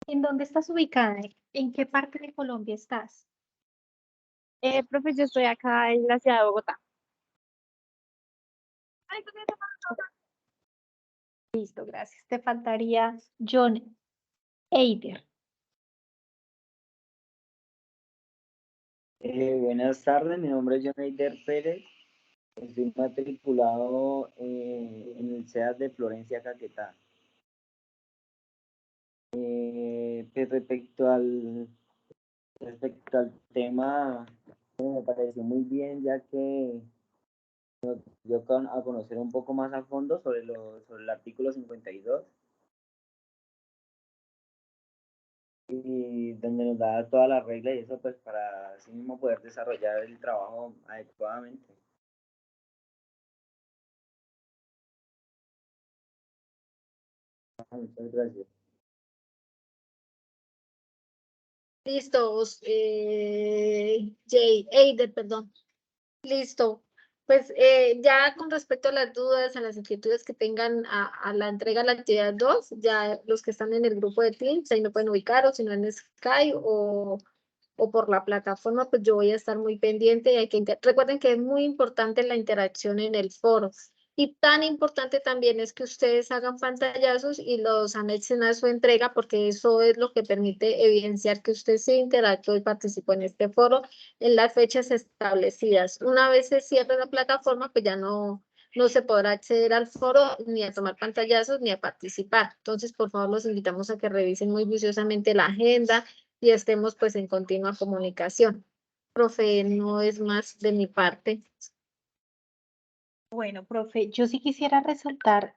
¿En dónde estás ubicada? ¿En qué parte de Colombia estás? Profe, yo estoy acá en la ciudad de Bogotá. Listo, gracias. Te faltaría John Eider. Buenas tardes, mi nombre es John Eider Pérez. Estoy matriculado en el CEAS de Florencia, Caquetá. Pues respecto al tema, me pareció muy bien, ya que nos dio a conocer un poco más a fondo sobre el artículo 52 y donde nos da toda la regla y eso pues para así mismo poder desarrollar el trabajo adecuadamente. Muchas gracias. Listo, Eider, perdón. Listo. Pues ya con respecto a las dudas, a las inquietudes que tengan a la entrega de la actividad 2, ya los que están en el grupo de Teams, ahí me pueden ubicar, o si no en Skype o por la plataforma, pues yo voy a estar muy pendiente. Y recuerden que es muy importante la interacción en el foro. Y tan importante también es que ustedes hagan pantallazos y los anexen a su entrega, porque eso es lo que permite evidenciar que usted se interactuó y participó en este foro en las fechas establecidas. Una vez se cierre la plataforma, pues ya no se podrá acceder al foro, ni a tomar pantallazos, ni a participar. Entonces, por favor, los invitamos a que revisen muy juiciosamente la agenda y estemos pues en continua comunicación. Profe, no es más de mi parte. Bueno, profe, yo sí quisiera resaltar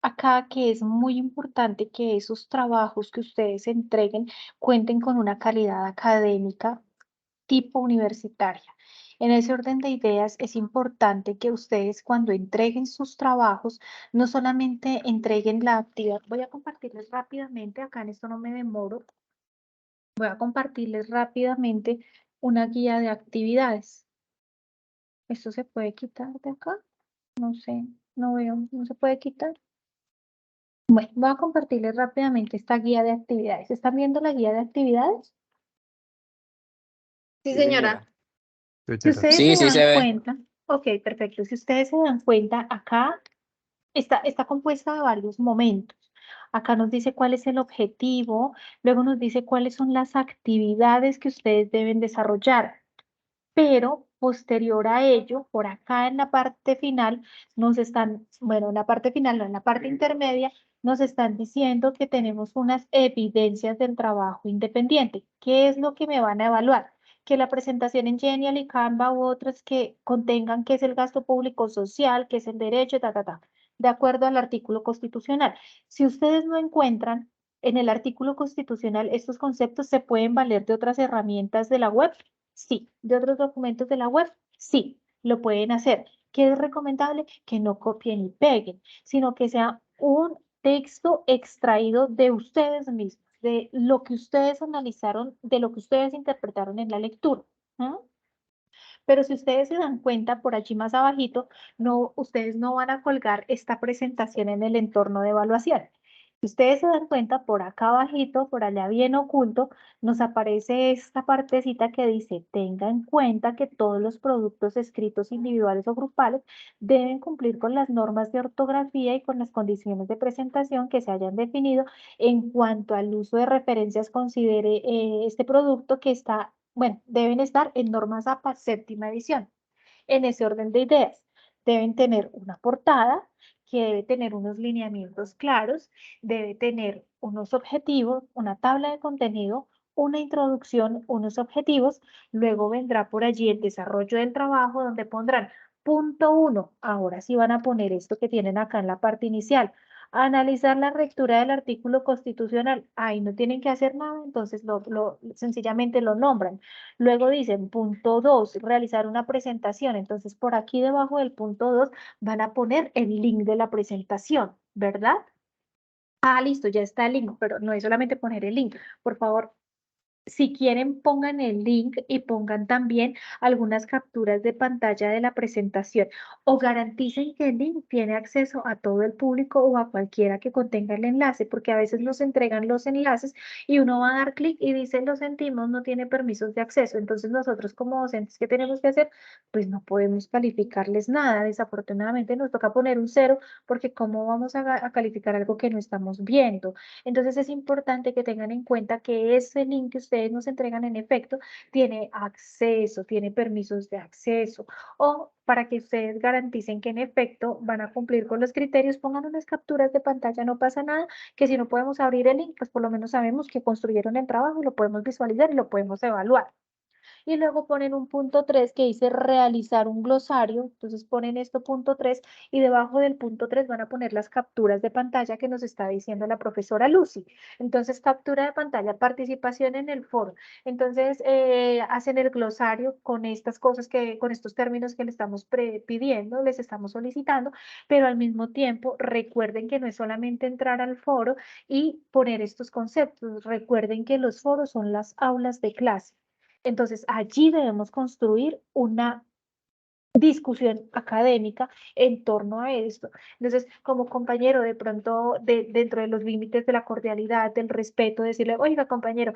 acá que es muy importante que esos trabajos que ustedes entreguen cuenten con una calidad académica tipo universitaria. En ese orden de ideas, es importante que ustedes cuando entreguen sus trabajos, no solamente entreguen la actividad. Voy a compartirles rápidamente, acá en esto no me demoro, voy a compartirles rápidamente una guía de actividades. ¿Esto se puede quitar de acá? No sé, no veo, no se puede quitar. Bueno, voy a compartirles rápidamente esta guía de actividades. ¿Están viendo la guía de actividades? Sí, señora. Si ustedes Sí, se sí se dan ve. cuenta, ok, perfecto. Si ustedes se dan cuenta, acá está compuesta de varios momentos. Acá nos dice cuál es el objetivo, luego nos dice cuáles son las actividades que ustedes deben desarrollar. Pero posterior a ello, por acá en la parte final, nos están, bueno, en la parte final, no, en la parte intermedia, nos están diciendo que tenemos unas evidencias del trabajo independiente. ¿Qué es lo que me van a evaluar? Que la presentación en Genial y Canva u otras que contengan qué es el gasto público social, qué es el derecho, de acuerdo al artículo constitucional. Si ustedes no encuentran en el artículo constitucional estos conceptos, se pueden valer de otras herramientas de la web. Sí, de otros documentos de la web, sí, lo pueden hacer. ¿Qué es recomendable? Que no copien y peguen, sino que sea un texto extraído de ustedes mismos, de lo que ustedes analizaron, de lo que ustedes interpretaron en la lectura. ¿Ah? Pero si ustedes se dan cuenta, por allí más abajito, no, ustedes no van a colgar esta presentación en el entorno de evaluación. Si ustedes se dan cuenta, por acá abajito, por allá bien oculto, nos aparece esta partecita que dice, tenga en cuenta que todos los productos escritos individuales o grupales deben cumplir con las normas de ortografía y con las condiciones de presentación que se hayan definido en cuanto al uso de referencias. Considere este producto que está, bueno, deben estar en normas APA séptima edición. En ese orden de ideas, deben tener una portada que debe tener unos lineamientos claros, debe tener unos objetivos, una tabla de contenido, una introducción, unos objetivos, luego vendrá por allí el desarrollo del trabajo donde pondrán punto 1, ahora sí van a poner esto que tienen acá en la parte inicial, analizar la lectura del artículo constitucional, ahí no tienen que hacer nada, entonces sencillamente lo nombran. Luego dicen punto 2, realizar una presentación. Entonces, por aquí debajo del punto 2 van a poner el link de la presentación, ¿verdad? Ah, listo, ya está el link, pero no es solamente poner el link. Por favor, Si quieren, pongan el link y pongan también algunas capturas de pantalla de la presentación o garanticen que el link tiene acceso a todo el público o a cualquiera que contenga el enlace, porque a veces nos entregan los enlaces y uno va a dar clic y dice, lo sentimos, no tiene permisos de acceso. Entonces nosotros como docentes, ¿qué tenemos que hacer? Pues no podemos calificarles nada. Desafortunadamente nos toca poner un 0 porque ¿cómo vamos a calificar algo que no estamos viendo? Entonces es importante que tengan en cuenta que ese link que ustedes nos entregan en efecto tiene acceso, tiene permisos de acceso o para que ustedes garanticen que en efecto van a cumplir con los criterios, pongan unas capturas de pantalla, no pasa nada, que si no podemos abrir el link, pues por lo menos sabemos que construyeron el trabajo, lo podemos visualizar y lo podemos evaluar. Y luego ponen un punto 3 que dice realizar un glosario. Entonces ponen esto punto 3 y debajo del punto 3 van a poner las capturas de pantalla que nos está diciendo la profesora Lucy. Entonces captura de pantalla, participación en el foro. Entonces hacen el glosario con estas cosas con estos términos que le estamos pidiendo, les estamos solicitando, pero al mismo tiempo recuerden que no es solamente entrar al foro y poner estos conceptos. Recuerden que los foros son las aulas de clase. Entonces, allí debemos construir una discusión académica en torno a esto. Entonces, como compañero, de pronto, dentro de los límites de la cordialidad, del respeto, decirle, oiga, compañero,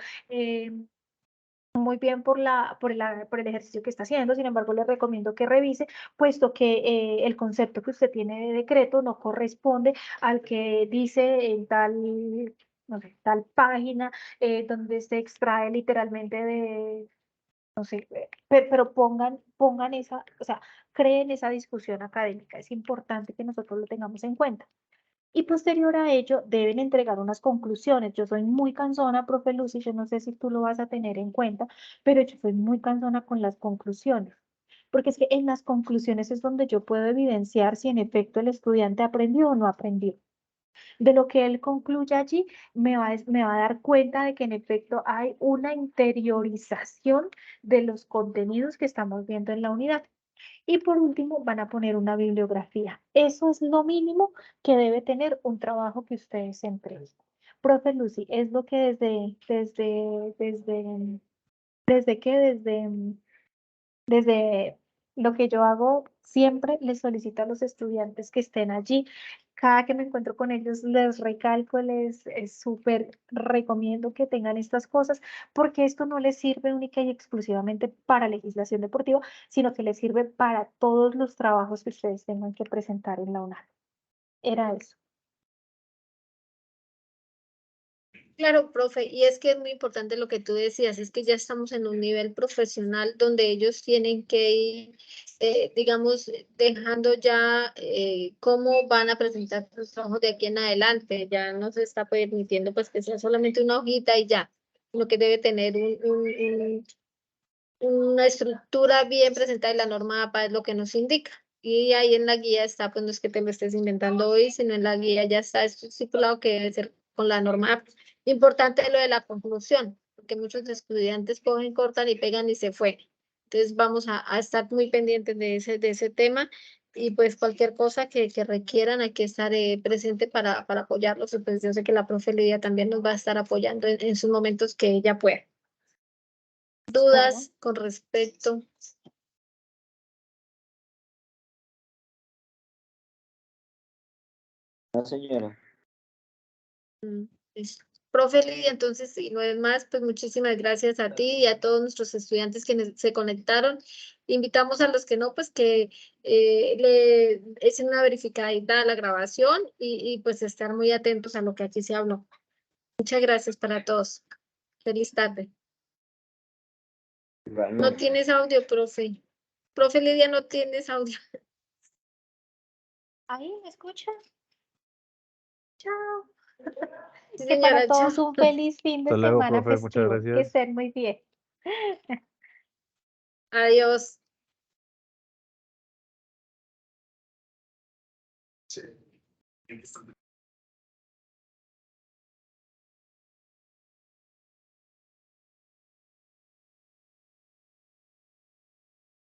muy bien por el ejercicio que está haciendo, sin embargo, le recomiendo que revise, puesto que el concepto que usted tiene de decreto no corresponde al que dice en tal, no sé, tal página, donde se extrae literalmente de no sé, pero pongan esa, o sea, creen esa discusión académica. Es importante que nosotros lo tengamos en cuenta. Y posterior a ello, deben entregar unas conclusiones. Yo soy muy cansona, profe Lucy, yo no sé si tú lo vas a tener en cuenta, pero yo soy muy cansona con las conclusiones. Porque es que en las conclusiones es donde yo puedo evidenciar si en efecto el estudiante aprendió o no aprendió. De lo que él concluye allí, me va a dar cuenta de que en efecto hay una interiorización de los contenidos que estamos viendo en la unidad. Y por último, van a poner una bibliografía. Eso es lo mínimo que debe tener un trabajo que ustedes entreguen. Profe Lucy, es lo que desde que, desde lo que yo hago, siempre les solicito a los estudiantes que estén allí. Cada que me encuentro con ellos, les recalco, les súper recomiendo que tengan estas cosas, porque esto no les sirve única y exclusivamente para legislación deportiva, sino que les sirve para todos los trabajos que ustedes tengan que presentar en la UNAM. Era eso. Claro, profe, y es que es muy importante lo que tú decías, es que ya estamos en un nivel profesional donde ellos tienen que ir, digamos, dejando ya cómo van a presentar sus trabajos de aquí en adelante. Ya no se está permitiendo pues que sea solamente una hojita y ya, sino que debe tener una estructura bien presentada y la norma APA es lo que nos indica. Y ahí en la guía está, pues no es que te lo estés inventando hoy, sino en la guía ya está estipulado que debe ser con la norma APA. Importante lo de la conclusión, porque muchos estudiantes cogen, cortan y pegan y se fue. Entonces vamos a estar muy pendientes de ese tema y pues cualquier cosa que requieran hay que estar presente para apoyarlos. Y pues yo sé que la profe Lidia también nos va a estar apoyando en sus momentos que ella pueda. ¿Dudas con respecto? No, señora. Listo. Profe Lidia, entonces, si no es más, pues muchísimas gracias a ti y a todos nuestros estudiantes que se conectaron. Invitamos a los que no, pues que le echen una verificadita a la grabación y pues estar muy atentos a lo que aquí se habló. Muchas gracias para todos. Feliz tarde. No Igualmente. tienes audio, profe. Profe Lidia, no tienes audio. ¿Ahí me escuchan? Chao. Sí, Que para señora, todos chao. un feliz fin de Hasta luego, semana profe, muchas festivo. Que gracias. estén muy bien. Adiós. Sí.